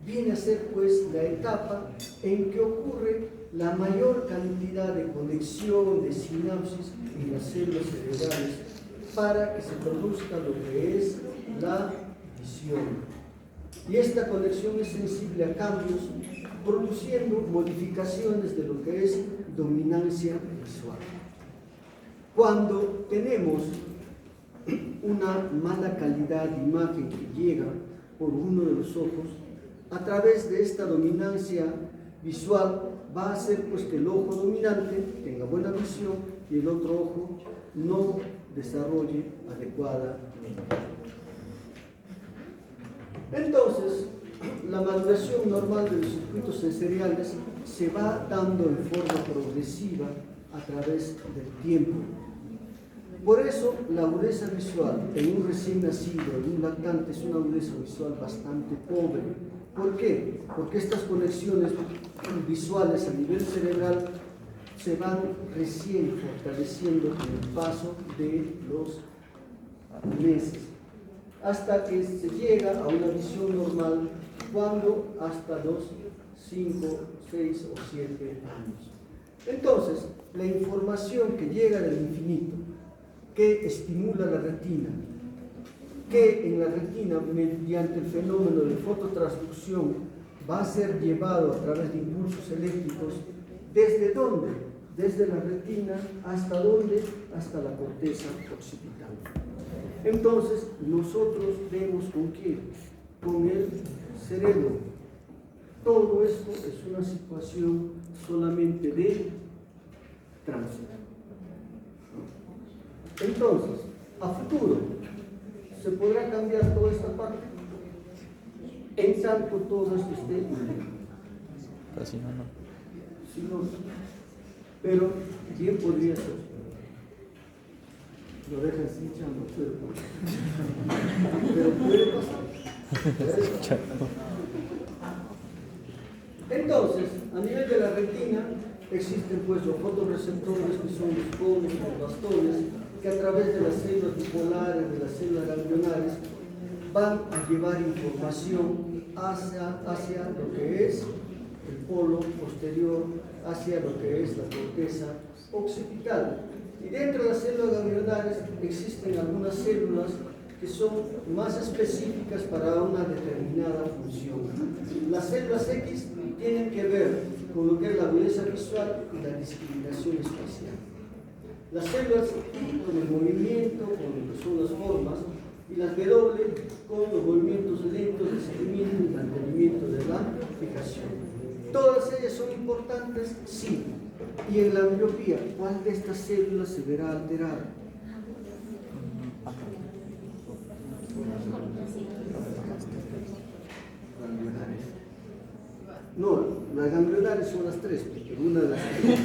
D: viene a ser pues la etapa en que ocurre la mayor cantidad de conexión, de sinapsis en las células cerebrales para que se produzca lo que es la visión. Y esta conexión es sensible a cambios, produciendo modificaciones de lo que es dominancia visual. Cuando tenemos una mala calidad de imagen que llega por uno de los ojos, a través de esta dominancia visual va a hacer pues que el ojo dominante tenga buena visión y el otro ojo no desarrolle adecuadamente. Entonces, la maduración normal de los circuitos sensoriales se va dando en forma progresiva a través del tiempo. Por eso, la agudeza visual en un recién nacido, en un lactante, es una agudeza visual bastante pobre. ¿Por qué? Porque estas conexiones visuales a nivel cerebral se van recién fortaleciendo con el paso de los meses, hasta que se llega a una visión normal cuando hasta los 5, 6 o 7 años. Entonces, la información que llega del infinito, que estimula la retina, que en la retina, mediante el fenómeno de fototransducción, va a ser llevado a través de impulsos eléctricos, ¿desde dónde? Desde la retina, ¿hasta dónde? Hasta la corteza occipital. Entonces, nosotros vemos con qué, con el cerebro. Todo esto es una situación solamente de tránsito. Entonces, a futuro, ¿se podrá cambiar toda esta parte? En tanto todo esto esté unido.
C: Pero si no, no.
D: Si no, pero bien podría ser. Lo dejan sin chamba, pero puede pasar. Entonces, a nivel de la retina, existen pues los fotorreceptores, que son los conos, los bastones, que a través de las células bipolares, de las células ganglionares, van a llevar información hacia lo que es el polo posterior, hacia lo que es la corteza occipital. Y dentro de las células ganglionares existen algunas células que son más específicas para una determinada función. Las células X tienen que ver con lo que es la agudeza visual y la discriminación espacial. Las células Y con el movimiento, con lo que son las formas, y las W con los movimientos lentos de seguimiento y mantenimiento de la fijación. Todas ellas son importantes, sí. Y en la ambliopía, ¿cuál de estas células se verá alterada? No, las ganglionares son las tres, pero una de las tres.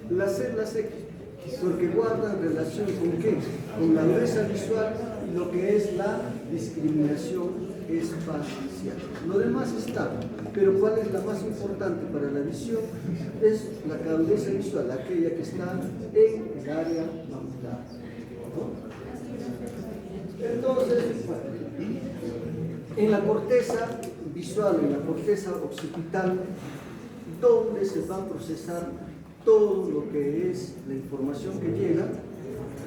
D: Las células X, porque guardan relación con qué? Con la agudeza visual y lo que es la discriminación espacial. Lo demás está, pero ¿cuál es la más importante para la visión? Es la agudeza visual, aquella que está en el área macular. ¿No? Entonces, en la corteza visual, en la corteza occipital, donde se va a procesar todo lo que es la información que llega,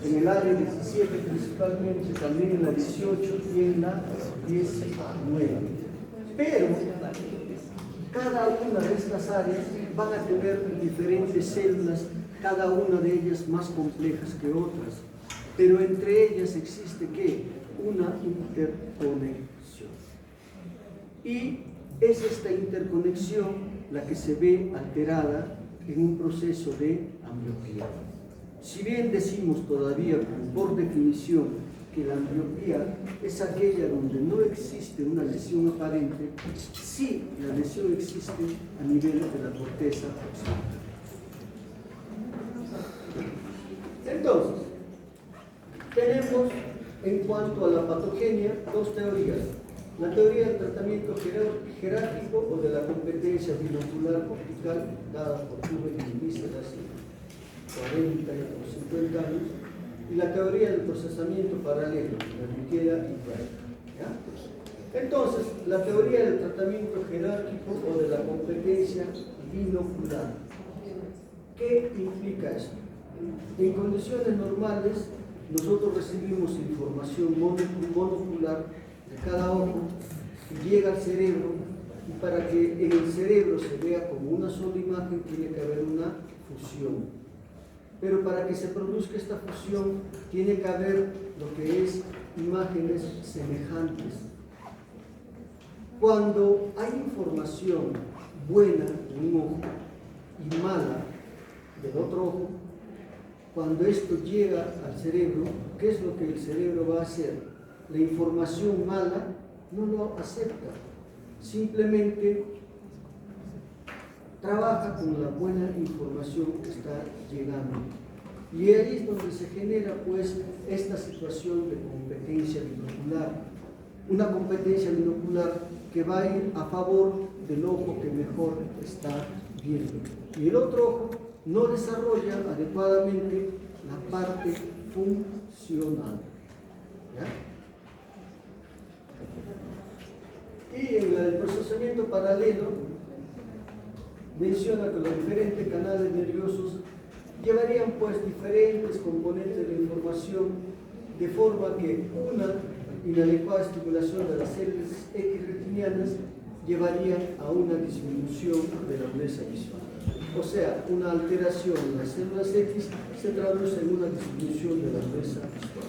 D: en el área 17 principalmente, también en la 18 y en la 19. Pero cada una de estas áreas van a tener diferentes células, cada una de ellas más complejas que otras, pero entre ellas existe ¿qué? Una interconexión. Y es esta interconexión la que se ve alterada en un proceso de ambliopía. Si bien decimos todavía por definición que la ambliopía es aquella donde no existe una lesión aparente, sí la lesión existe a nivel de la corteza occipital. Entonces, tenemos en cuanto a la patogenia dos teorías. La teoría del tratamiento jerárquico o de la competencia binocular optical dada por Huber y Louis hace 40 o 50 años, y la teoría del procesamiento paralelo de Riquera y Wright. Entonces, la teoría del tratamiento jerárquico o de la competencia binocular. ¿Qué implica esto? En condiciones normales, nosotros recibimos información monocular de cada ojo y llega al cerebro, y para que en el cerebro se vea como una sola imagen tiene que haber una fusión. Pero para que se produzca esta fusión tiene que haber lo que es imágenes semejantes. Cuando hay información buena de un ojo y mala del otro ojo, cuando esto llega al cerebro, ¿qué es lo que el cerebro va a hacer? La información mala no lo acepta, simplemente trabaja con la buena información que está llegando. Y ahí es donde se genera pues esta situación de competencia binocular. Una competencia binocular que va a ir a favor del ojo que mejor está viendo. Y el otro ojo no desarrolla adecuadamente la parte funcional. ¿Ya? Y en el procesamiento paralelo menciona que los diferentes canales nerviosos llevarían pues diferentes componentes de la información, de forma que una inadecuada estimulación de las células X retinianas llevaría a una disminución de la agudeza visual. O sea, una alteración en las células X se traduce en una disminución de la agudeza visual.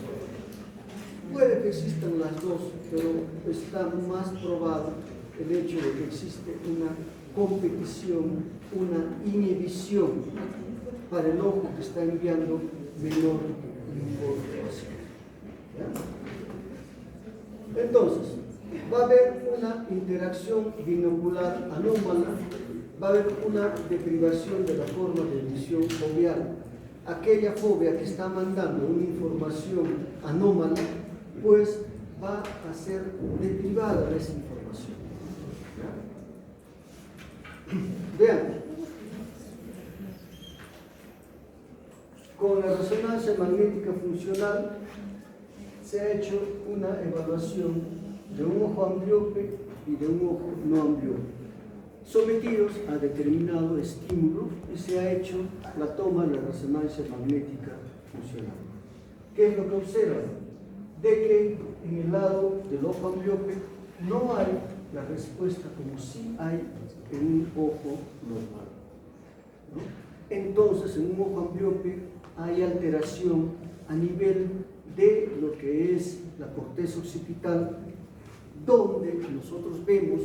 D: Puede que existan las dos, pero está más probado el hecho de que existe una competición, una inhibición para el ojo que está enviando menor información. ¿Ya? Entonces, va a haber una interacción binocular anómala, va a haber una deprivación de la forma de visión foveal. Aquella fobia que está mandando una información anómala, pues va a ser deprivada de esa información. ¿Ya? Vean, con la resonancia magnética funcional se ha hecho una evaluación de un ojo ambliope y de un ojo no ambliope, sometidos a determinado estímulo y se ha hecho la toma de la resonancia magnética funcional. ¿Qué es lo que observan? De que en el lado del ojo ambliope no hay la respuesta como sí hay en un ojo normal, ¿no? Entonces, en un ojo ambliope hay alteración a nivel de lo que es la corteza occipital, donde nosotros vemos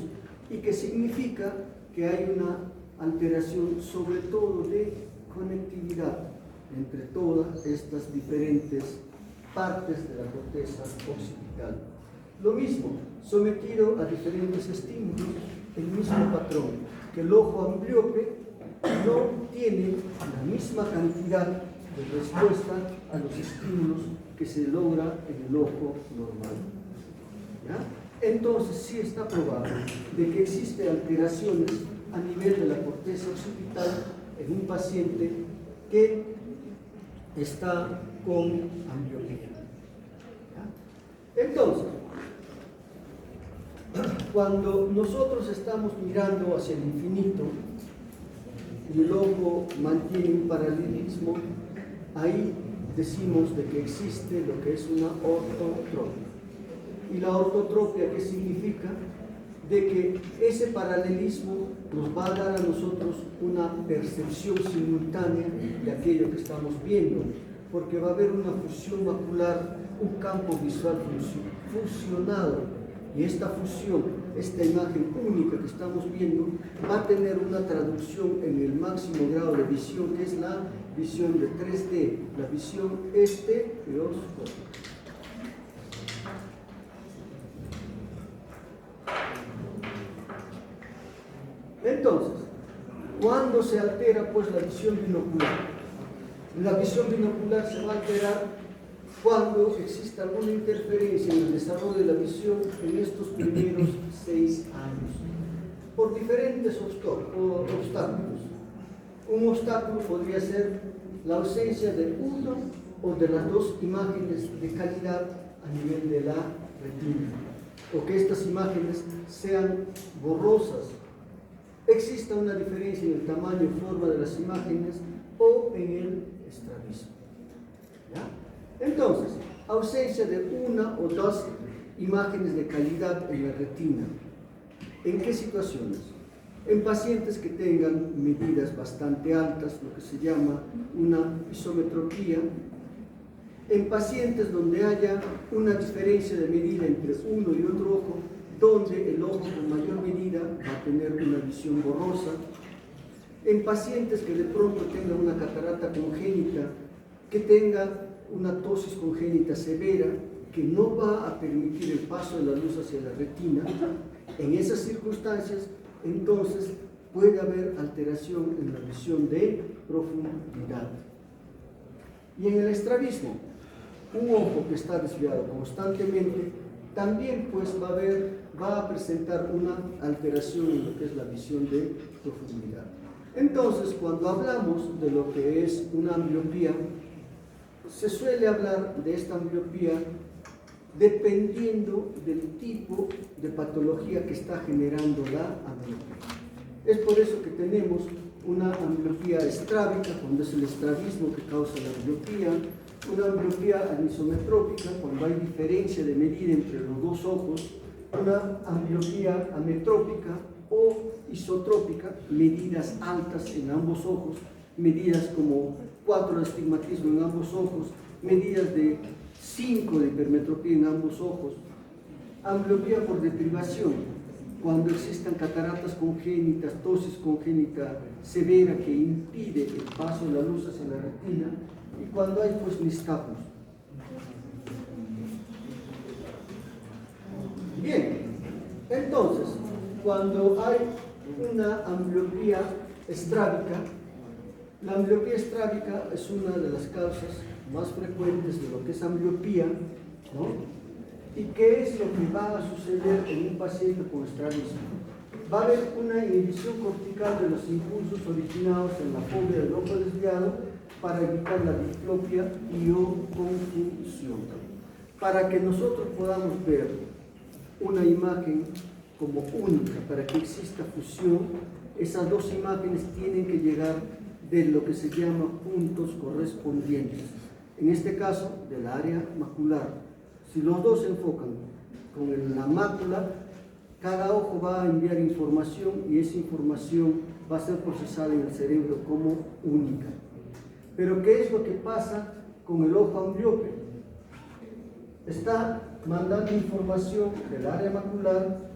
D: y que significa que hay una alteración sobre todo de conectividad entre todas estas diferentes partes de la corteza occipital. Lo mismo, sometido a diferentes estímulos, el mismo patrón, que el ojo ambliope no tiene la misma cantidad de respuesta a los estímulos que se logra en el ojo normal. ¿Ya? Entonces sí está probado de que existen alteraciones a nivel de la corteza occipital en un paciente que está con ambliopía. ¿Ya? Entonces, cuando nosotros estamos mirando hacia el infinito y el ojo mantiene un paralelismo, ahí decimos de que existe lo que es una ortotropia. ¿Y la ortotropia qué significa? De que ese paralelismo nos va a dar a nosotros una percepción simultánea de aquello que estamos viendo, porque va a haber una fusión macular, un campo visual fusionado. Y esta fusión, esta imagen única que estamos viendo, va a tener una traducción en el máximo grado de visión, que es la visión de 3D, la visión estereoscópica. Entonces, ¿cuándo se altera pues la visión binocular? La visión binocular se va a alterar cuando existe alguna interferencia en el desarrollo de la visión en estos primeros 6 años, por diferentes obstáculos. Un obstáculo podría ser la ausencia de una o de las dos imágenes de calidad a nivel de la retina, o que estas imágenes sean borrosas, exista una diferencia en el tamaño y forma de las imágenes o en el estrabismo. ¿Ya? Entonces, ausencia de una o dos imágenes de calidad en la retina. ¿En qué situaciones? En pacientes que tengan medidas bastante altas, lo que se llama una isometropía. En pacientes donde haya una diferencia de medida entre uno y otro ojo, donde el ojo con mayor medida va a tener una visión borrosa. En pacientes que de pronto tengan una catarata congénita, que tenga una ptosis congénita severa, que no va a permitir el paso de la luz hacia la retina, en esas circunstancias, entonces puede haber alteración en la visión de profundidad. Y en el estrabismo, un ojo que está desviado constantemente, también pues va a presentar una alteración en lo que es la visión de profundidad. Entonces, cuando hablamos de lo que es una ambliopía, se suele hablar de esta ambliopía dependiendo del tipo de patología que está generando la ambliopía. Es por eso que tenemos una ambliopía estrábica, cuando es el estrabismo que causa la ambliopía, una ambliopía anisometrópica, cuando hay diferencia de medida entre los dos ojos, una ambliopía ametrópica o isotrópica, medidas altas en ambos ojos, medidas como 4 de astigmatismo en ambos ojos, medidas de 5 de hipermetropía en ambos ojos, ambliopía por deprivación, cuando existan cataratas congénitas, ptosis congénita severa que impide el paso de la luz hacia la retina, y cuando hay pues nistagmus. Bien, entonces, cuando hay una ambliopía estrábica, la ambliopía estrábica es una de las causas más frecuentes de lo que es ambliopía, ¿no? ¿Y qué es lo que va a suceder en un paciente con estrabismo? Va a haber una inhibición cortical de los impulsos originados en la fobia del ojo desviado para evitar la diplopia y o confusión. Para que nosotros podamos ver una imagen como única. Para que exista fusión, esas dos imágenes tienen que llegar de lo que se llama puntos correspondientes. En este caso, del área macular. Si los dos se enfocan con la mácula, cada ojo va a enviar información y esa información va a ser procesada en el cerebro como única. Pero ¿qué es lo que pasa con el ojo ambliope? Está mandando información del área macular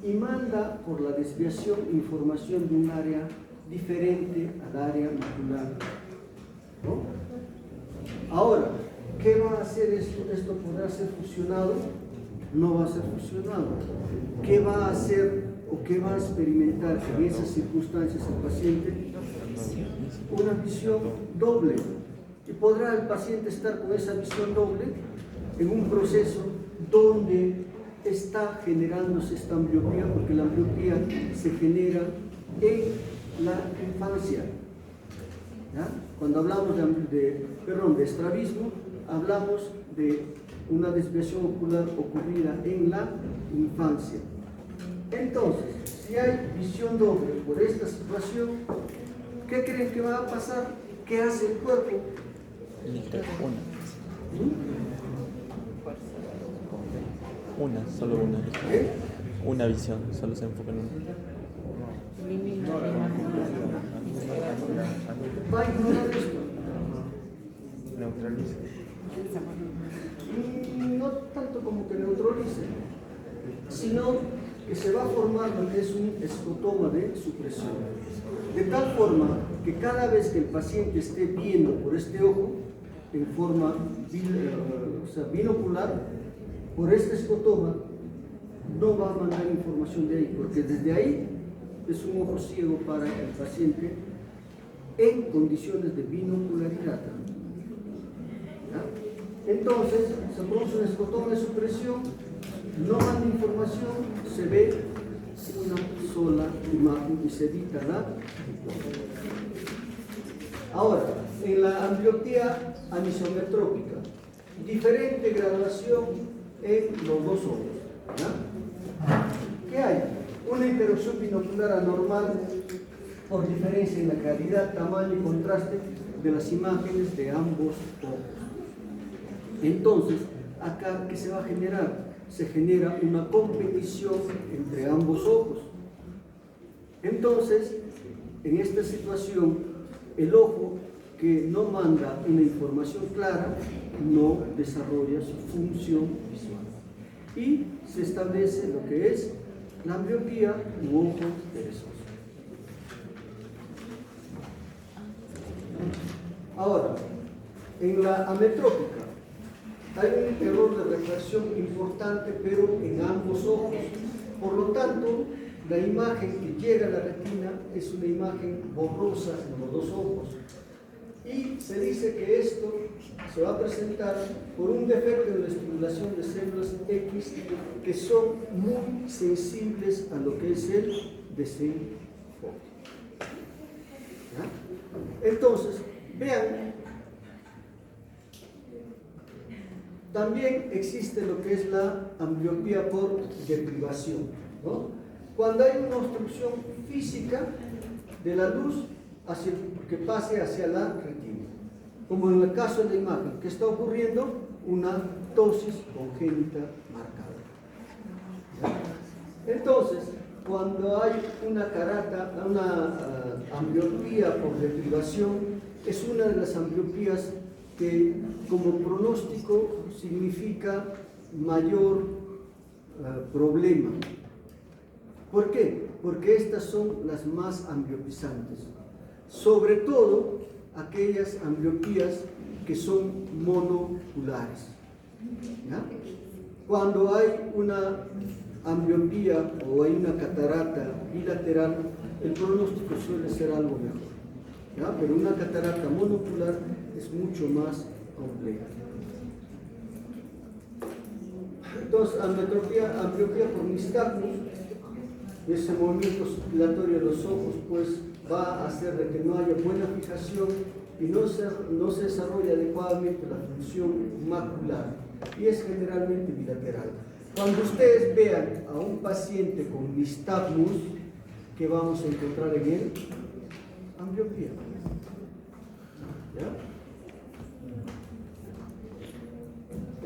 D: y manda por la desviación información de un área diferente al área macular, ¿no? Ahora, ¿qué va a hacer esto? ¿Esto podrá ser fusionado? No va a ser fusionado. ¿Qué va a hacer o qué va a experimentar en esas circunstancias el paciente? Una visión doble. Y podrá el paciente estar con esa visión doble en un proceso donde está generándose esta ambliopía, porque la ambliopía se genera en la infancia. ¿Ya? Cuando hablamos de estrabismo, hablamos de una desviación ocular ocurrida en la infancia. Entonces, si hay visión doble por esta situación, ¿qué creen que va a pasar? ¿Qué hace el cuerpo?
C: Solo una.
D: ¿Qué?
C: Una visión, solo se enfoca en una.
D: Va a ignorar esto.
E: Neutraliza.
D: No tanto como que neutralice, sino que se va a formar lo que es un escotoma de supresión. De tal forma que cada vez que el paciente esté viendo por este ojo, en forma binocular, por este escotoma, no va a mandar información de ahí, porque desde ahí es un ojo ciego para el paciente en condiciones de binocularidad. ¿Ya? Entonces, se produce un escotoma de supresión, no manda información, se ve una sola imagen y se evita la hipótesis. Ahora, en la ambliopía anisometrópica, diferente graduación en los dos ojos. ¿Ya? ¿Qué hay? Una interrupción binocular anormal por diferencia en la calidad, tamaño y contraste de las imágenes de ambos ojos. Entonces, acá, ¿qué se va a generar? Se genera una competición entre ambos ojos. Entonces, en esta situación, el ojo que no manda una información clara no desarrolla su función visual. Y se establece lo que es la ambliopía u ojo perezoso. Ahora, en la ametrópica hay un error de refracción importante, pero en ambos ojos. Por lo tanto, la imagen que llega a la retina es una imagen borrosa en los dos ojos. Y se dice que esto se va a presentar por un defecto de la estimulación de células X que son muy sensibles a lo que es el desenfoque. ¿Ya? Entonces, vean, también existe lo que es la ambliopía por deprivación, ¿no? Cuando hay una obstrucción física de la luz que pase hacia la retina, como en el caso de la imagen, que está ocurriendo una ptosis congénita marcada. ¿Ya? Entonces, cuando hay una ambliopía por deprivación, es una de las ambliopías que como pronóstico significa mayor problema. ¿Por qué? Porque estas son las más ambliopizantes, sobre todo aquellas ambliopías que son monoculares. ¿Ya? Cuando hay una ambliopía o hay una catarata bilateral, el pronóstico suele ser algo mejor. ¿Ya? Pero una catarata monocular es mucho más compleja. Entonces, ambliopía por nistagmus, ese movimiento supilatorio de los ojos, pues va a hacer de que no haya buena fijación y no se desarrolla adecuadamente la función macular, y es generalmente bilateral. Cuando ustedes vean a un paciente con nistagmus, ¿qué vamos a encontrar en él? Ambliopía. ¿Ya?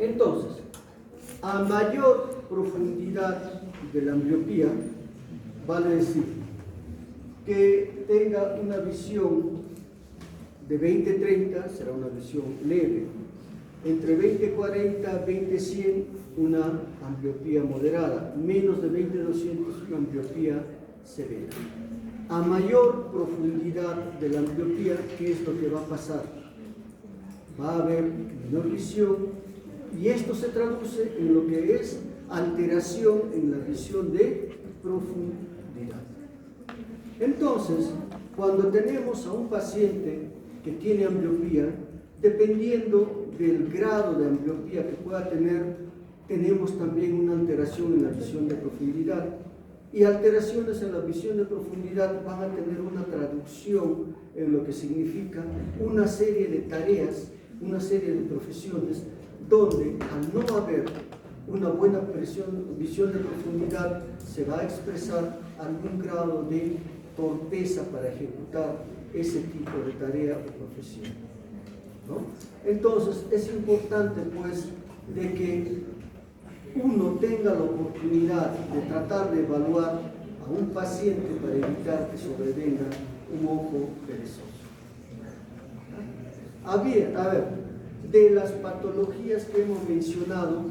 D: Entonces, a mayor profundidad de la ambliopía, vale decir que tenga una visión de 20-30, será una visión leve, entre 20-40, 20-100, una ambliopía moderada, menos de 20-200, una ambliopía severa. A mayor profundidad de la ambliopía, ¿qué es lo que va a pasar? Va a haber menor visión, y esto se traduce en lo que es alteración en la visión de profundidad. Entonces, cuando tenemos a un paciente que tiene ambliopía, dependiendo del grado de ambliopía que pueda tener, tenemos también una alteración en la visión de profundidad. Y alteraciones en la visión de profundidad van a tener una traducción en lo que significa una serie de tareas, una serie de profesiones, donde al no haber una buena visión de profundidad se va a expresar algún grado de torpeza para ejecutar ese tipo de tarea o profesión, ¿no? Entonces es importante pues de que uno tenga la oportunidad de tratar de evaluar a un paciente para evitar que sobrevenga un ojo perezoso. A ver, de las patologías que hemos mencionado,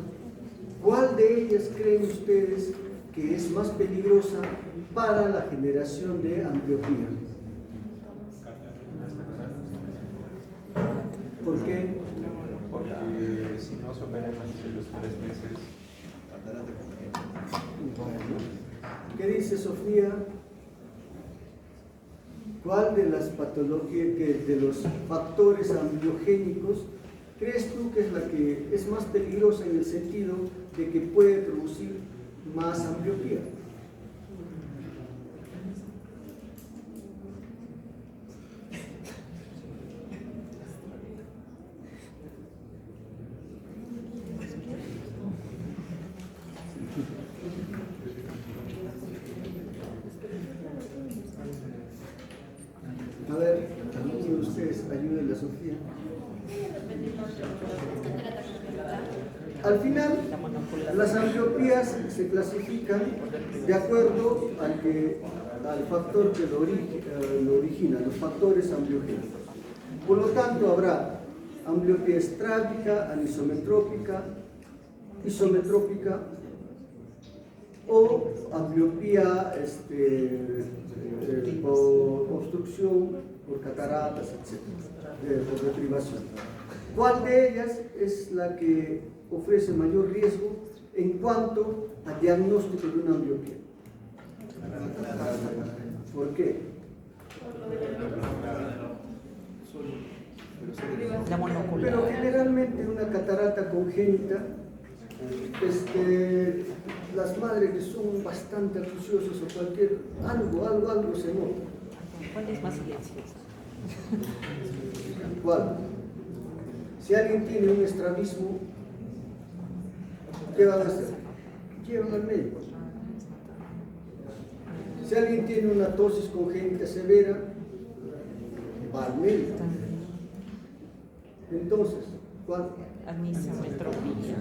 D: ¿cuál de ellas creen ustedes que es más peligrosa para la generación de ambliopía? ¿Por qué?
E: Porque si no se operan antes de los 3 meses,
D: ¿Qué dice Sofía? ¿Cuál de las patologías, de los factores ambliogénicos crees tú que es la que es más peligrosa en el sentido de que puede producir más ambliopía? A ver, alguno de ustedes ayúdenle a Sofía. Al final, las ambliopías se clasifican de acuerdo al factor que lo origina, los factores ambliogénicos. Por lo tanto, habrá ambliopía estrábica, anisometrópica, isometrópica o ambliopía por obstrucción, por cataratas, etc., por deprivación. ¿Cuál de ellas es la que ofrece mayor riesgo en cuanto a diagnóstico de una ambliopía? ¿Por qué?
A: La monocular.
D: Pero generalmente una catarata congénita, las madres que son bastante acuciosas o cualquier, algo se nota.
A: ¿Cuál es más silenciosa?
D: ¿Cuál? Si alguien tiene un estrabismo, ¿qué van a hacer? Llevan al médico. Si alguien tiene una tosis congénita severa, va al médico. Entonces, ¿cuál?
A: Anisometropía.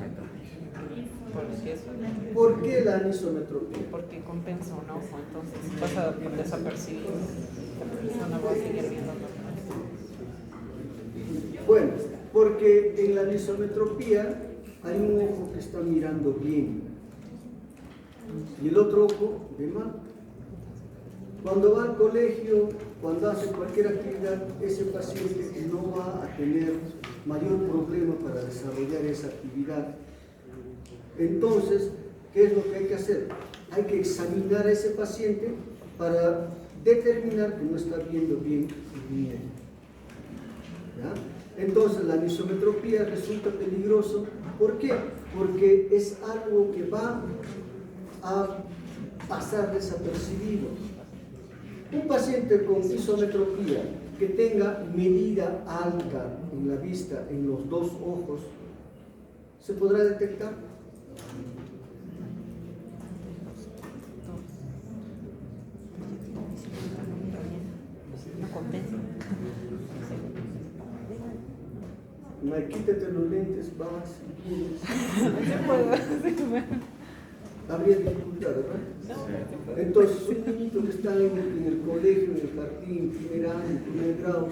D: ¿Por qué la anisometropía?
A: Porque compensa un ojo, entonces pasa desapercibido. La persona va a seguir viendo normal.
D: Bueno, porque en la anisometropía hay un ojo que está mirando bien y el otro ojo de mal. Cuando va al colegio, cuando hace cualquier actividad, ese paciente no va a tener mayor problema para desarrollar esa actividad. Entonces, ¿qué es lo que hay que hacer? Hay que examinar a ese paciente para determinar que no está viendo bien el nivel. ¿Ya? Entonces, la anisometropía resulta peligroso. ¿Por qué? Porque es algo que va a pasar desapercibido. Un paciente con isometropía que tenga medida alta en la vista, en los dos ojos, ¿se podrá detectar?
A: No compensa.
D: May, quítate los lentes, vas, si quieres.
A: No puedo.
D: Habría dificultad, ¿verdad? Entonces, un niñito que está en el colegio, en el jardín, primer año, primer grado,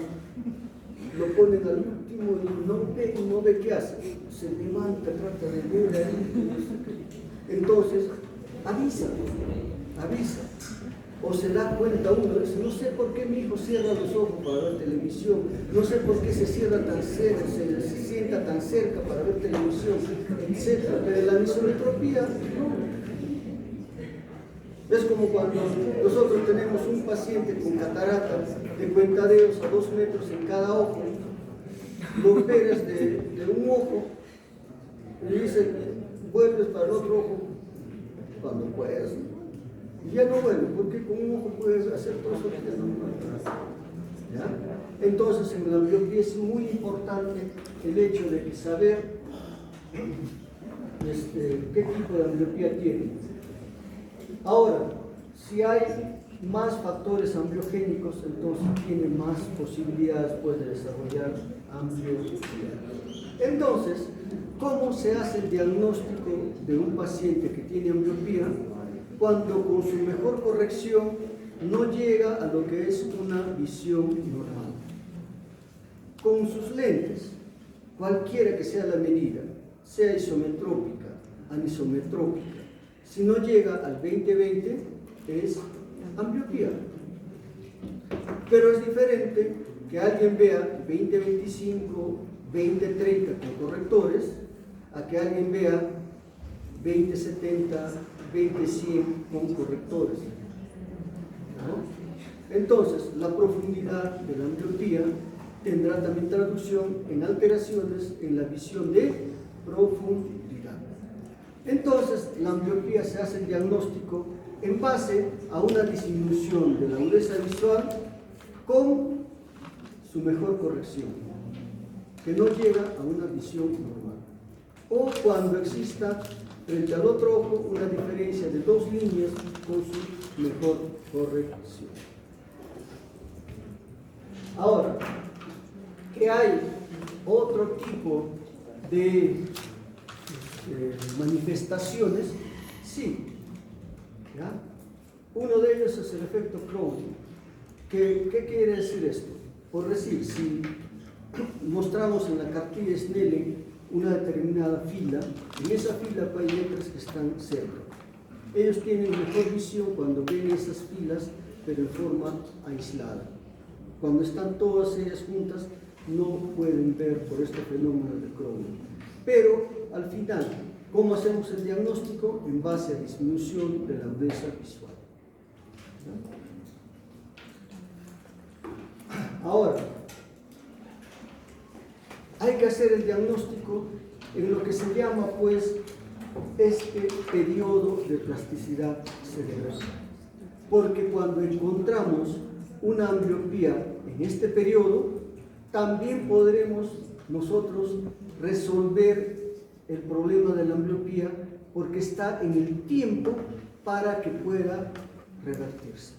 D: lo ponen al último y no ve qué hace. Se levanta, trata de ver ahí. Entonces, avisa. O se da cuenta uno, dice, no sé por qué mi hijo cierra los ojos para ver televisión, no sé por qué se cierra tan cerca, se sienta tan cerca para ver televisión, etc. Pero la anisometropía, no. Es como cuando nosotros tenemos un paciente con catarata de cuentadeos a 2 metros en cada ojo, lo operas de un ojo y dice, vuelves para el otro ojo cuando puedas. Y ya no vuelve, porque con un ojo puedes hacer todo eso que no. ¿Ya? Entonces, en la ambliopía es muy importante el hecho de saber qué tipo de ambliopía tiene. Ahora, si hay más factores ambliogénicos, entonces tiene más posibilidades pues, de desarrollar ambliopía. Entonces, ¿cómo se hace el diagnóstico de un paciente que tiene ambliopía cuando con su mejor corrección no llega a lo que es una visión normal? Con sus lentes, cualquiera que sea la medida, sea isometrópica, anisometrópica, si no llega al 20/20 es ambliopía. Pero es diferente que alguien vea 20/25, 20/30 con correctores, a que alguien vea 20/70, 20/100 con correctores. ¿No? Entonces, la profundidad de la ambliopía tendrá también traducción en alteraciones en la visión de profundidad. Entonces, la ambliopía se hace el diagnóstico en base a una disminución de la agudeza visual con su mejor corrección, que no llega a una visión normal. O cuando exista frente al otro ojo una diferencia de 2 líneas con su mejor corrección. Ahora, que hay otro tipo de manifestaciones, sí. ¿Ya? Uno de ellos es el efecto Crohn. ¿Qué quiere decir esto? Por decir, si mostramos en la cartilla Snellen una determinada fila, en esa fila hay letras que están cerca. Ellos tienen mejor visión cuando ven esas filas, pero en forma aislada. Cuando están todas ellas juntas, no pueden ver por este fenómeno de Crohn. Pero al final, ¿cómo hacemos el diagnóstico? En base a disminución de la agudeza visual. Ahora, hay que hacer el diagnóstico en lo que se llama, pues, este periodo de plasticidad cerebral. Porque cuando encontramos una ambliopía en este periodo, también podremos nosotros resolver el problema de la ambliopía porque está en el tiempo para que pueda revertirse.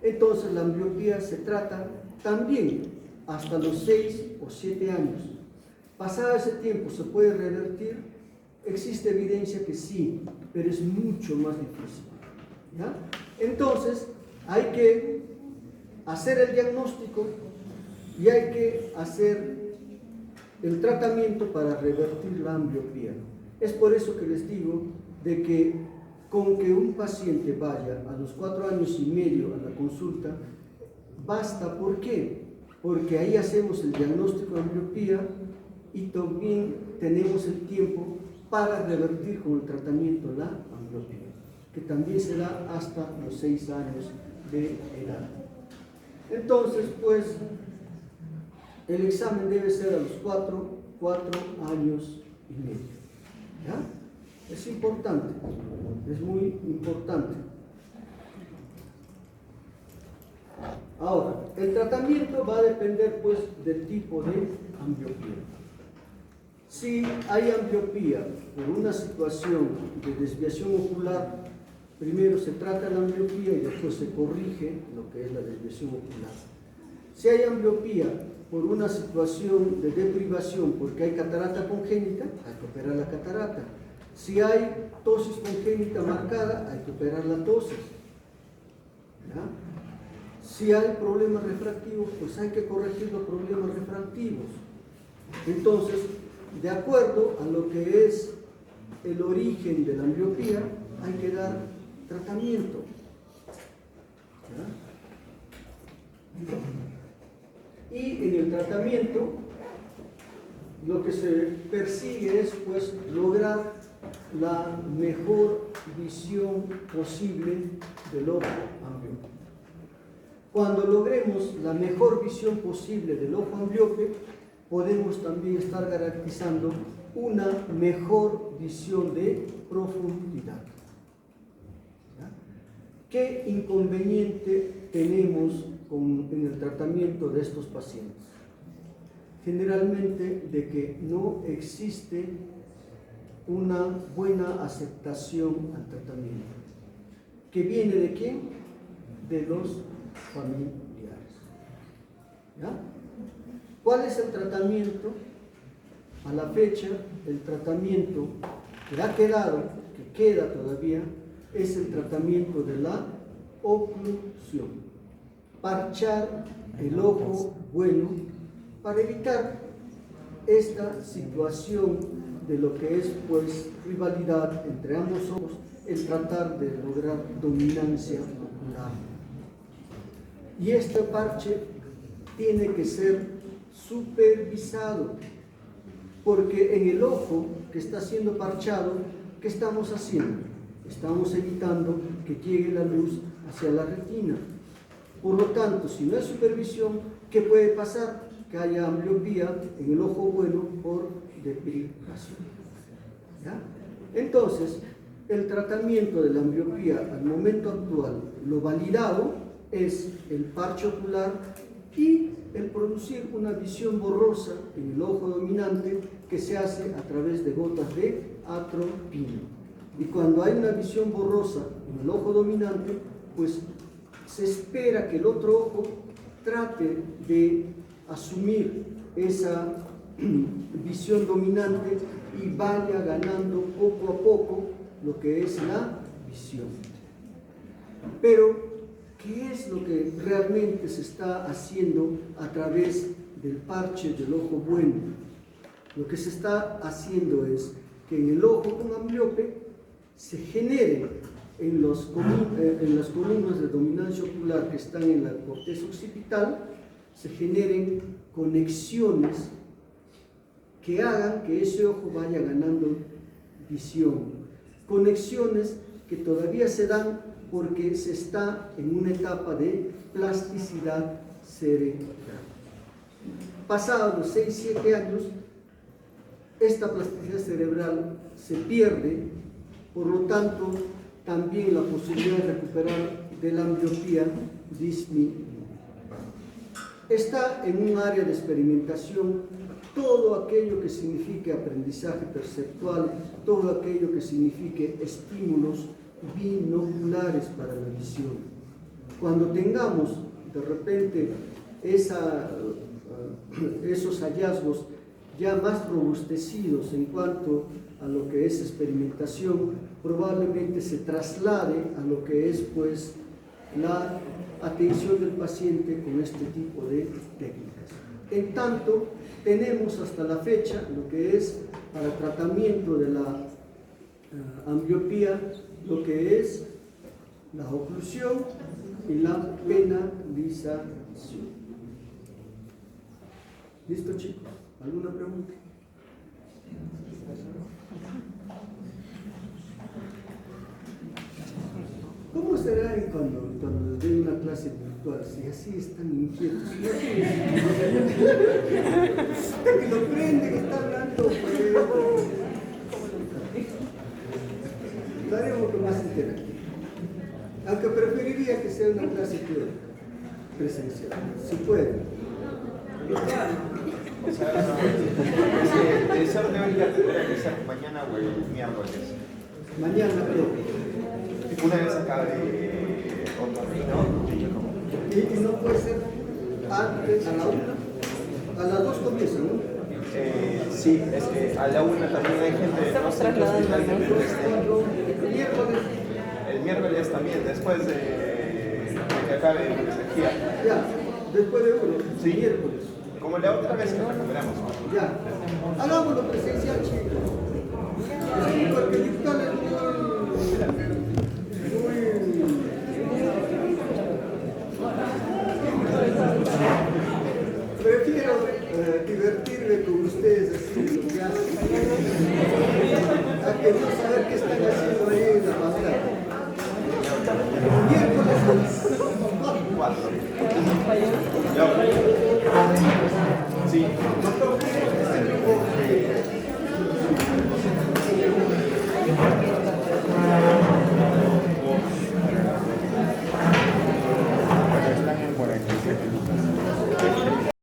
D: Entonces la ambliopía se trata también hasta los 6 o 7 años. Pasado ese tiempo, ¿se puede revertir? Existe evidencia que sí, pero es mucho más difícil. ¿Ya? Entonces hay que hacer el diagnóstico y hay que hacer el tratamiento para revertir la ambliopía. Es por eso que les digo de que con que un paciente vaya a los 4 años y medio a la consulta, basta. ¿Por qué? Porque ahí hacemos el diagnóstico de ambliopía y también tenemos el tiempo para revertir con el tratamiento la ambliopía, que también se da hasta los 6 años de edad. Entonces, pues, el examen debe ser a los 4 años y medio. ¿Ya? Es importante, es muy importante. Ahora, el tratamiento va a depender, pues, del tipo de ambliopía. Si hay ambliopía por una situación de desviación ocular, primero se trata la ambliopía y después se corrige lo que es la desviación ocular. Si hay ambliopía por una situación de deprivación porque hay catarata congénita, hay que operar la catarata. Si hay ptosis congénita marcada, hay que operar la ptosis. ¿Ya? Si hay problemas refractivos, pues hay que corregir los problemas refractivos. Entonces, de acuerdo a lo que es el origen de la ambliopía, hay que dar tratamiento. ¿Ya? Y en el tratamiento, lo que se persigue es pues lograr la mejor visión posible del ojo ambliope. Cuando logremos la mejor visión posible del ojo ambliope, podemos también estar garantizando una mejor visión de profundidad. ¿Ya? ¿Qué inconveniente tenemos en el tratamiento de estos pacientes? Generalmente de que no existe una buena aceptación al tratamiento. ¿Que viene de quién? De los familiares. ¿Ya? ¿Cuál es el tratamiento? A la fecha, el tratamiento que ha quedado, que queda todavía, es el tratamiento de la oclusión. Parchar el ojo bueno para evitar esta situación de lo que es pues rivalidad entre ambos ojos, el tratar de lograr dominancia ocular. Y este parche tiene que ser supervisado, porque en el ojo que está siendo parchado, ¿qué estamos haciendo? Estamos evitando que llegue la luz hacia la retina. Por lo tanto, si no hay supervisión, ¿qué puede pasar? Que haya ambliopía en el ojo bueno por deprivación. ¿Ya? Entonces, el tratamiento de la ambliopía al momento actual, lo validado es el parche ocular y el producir una visión borrosa en el ojo dominante que se hace a través de gotas de atropina. Y cuando hay una visión borrosa en el ojo dominante, pues se espera que el otro ojo trate de asumir esa visión dominante y vaya ganando poco a poco lo que es la visión. Pero, ¿qué es lo que realmente se está haciendo a través del parche del ojo bueno? Lo que se está haciendo es que en el ojo con ambliope se genere en las columnas de dominancia ocular que están en la corteza occipital, se generen conexiones que hagan que ese ojo vaya ganando visión. Conexiones que todavía se dan porque se está en una etapa de plasticidad cerebral. Pasados los 6-7 años, esta plasticidad cerebral se pierde, por lo tanto, también la posibilidad de recuperar de la ambliopía disminuye. Está en un área de experimentación todo aquello que signifique aprendizaje perceptual, todo aquello que signifique estímulos binoculares para la visión. Cuando tengamos de repente esos hallazgos ya más robustecidos en cuanto a lo que es experimentación, probablemente se traslade a lo que es pues la atención del paciente con este tipo de técnicas. En tanto, tenemos hasta la fecha lo que es para tratamiento de la ambliopía, lo que es la oclusión y la penalización. ¿Listo, chicos? ¿Alguna pregunta? ¿Cómo será cuando les doy una clase virtual? Si así están inquietos. Hasta que lo prende, que está hablando. Lo haremos con más interactivo. Aunque preferiría que sea una clase presencial. Si puede.
B: O sea, el deseo debería realizar mañana o el miércoles.
D: Mañana, creo.
B: Una vez acá de otorrino.
D: Y no puede ser antes, a la 1. A las 2 comienzan, ¿no?
B: Sí, es que a la 1 también hay gente de
A: Estamos trasladando, ¿no?
D: El miércoles,
B: el miércoles también, después de que acabe la energía.
D: ya, después de 1,
B: Sí.
D: miércoles.
B: Como la otra vez que recuperamos.
D: Ya, hagámoslo presencial, chicos. Sí, porque virtual es prefiero divertirme con ustedes así, lo que hacen, a que no saber qué están haciendo ahí en la pantalla. Miércoles a las 4.
B: Sí, no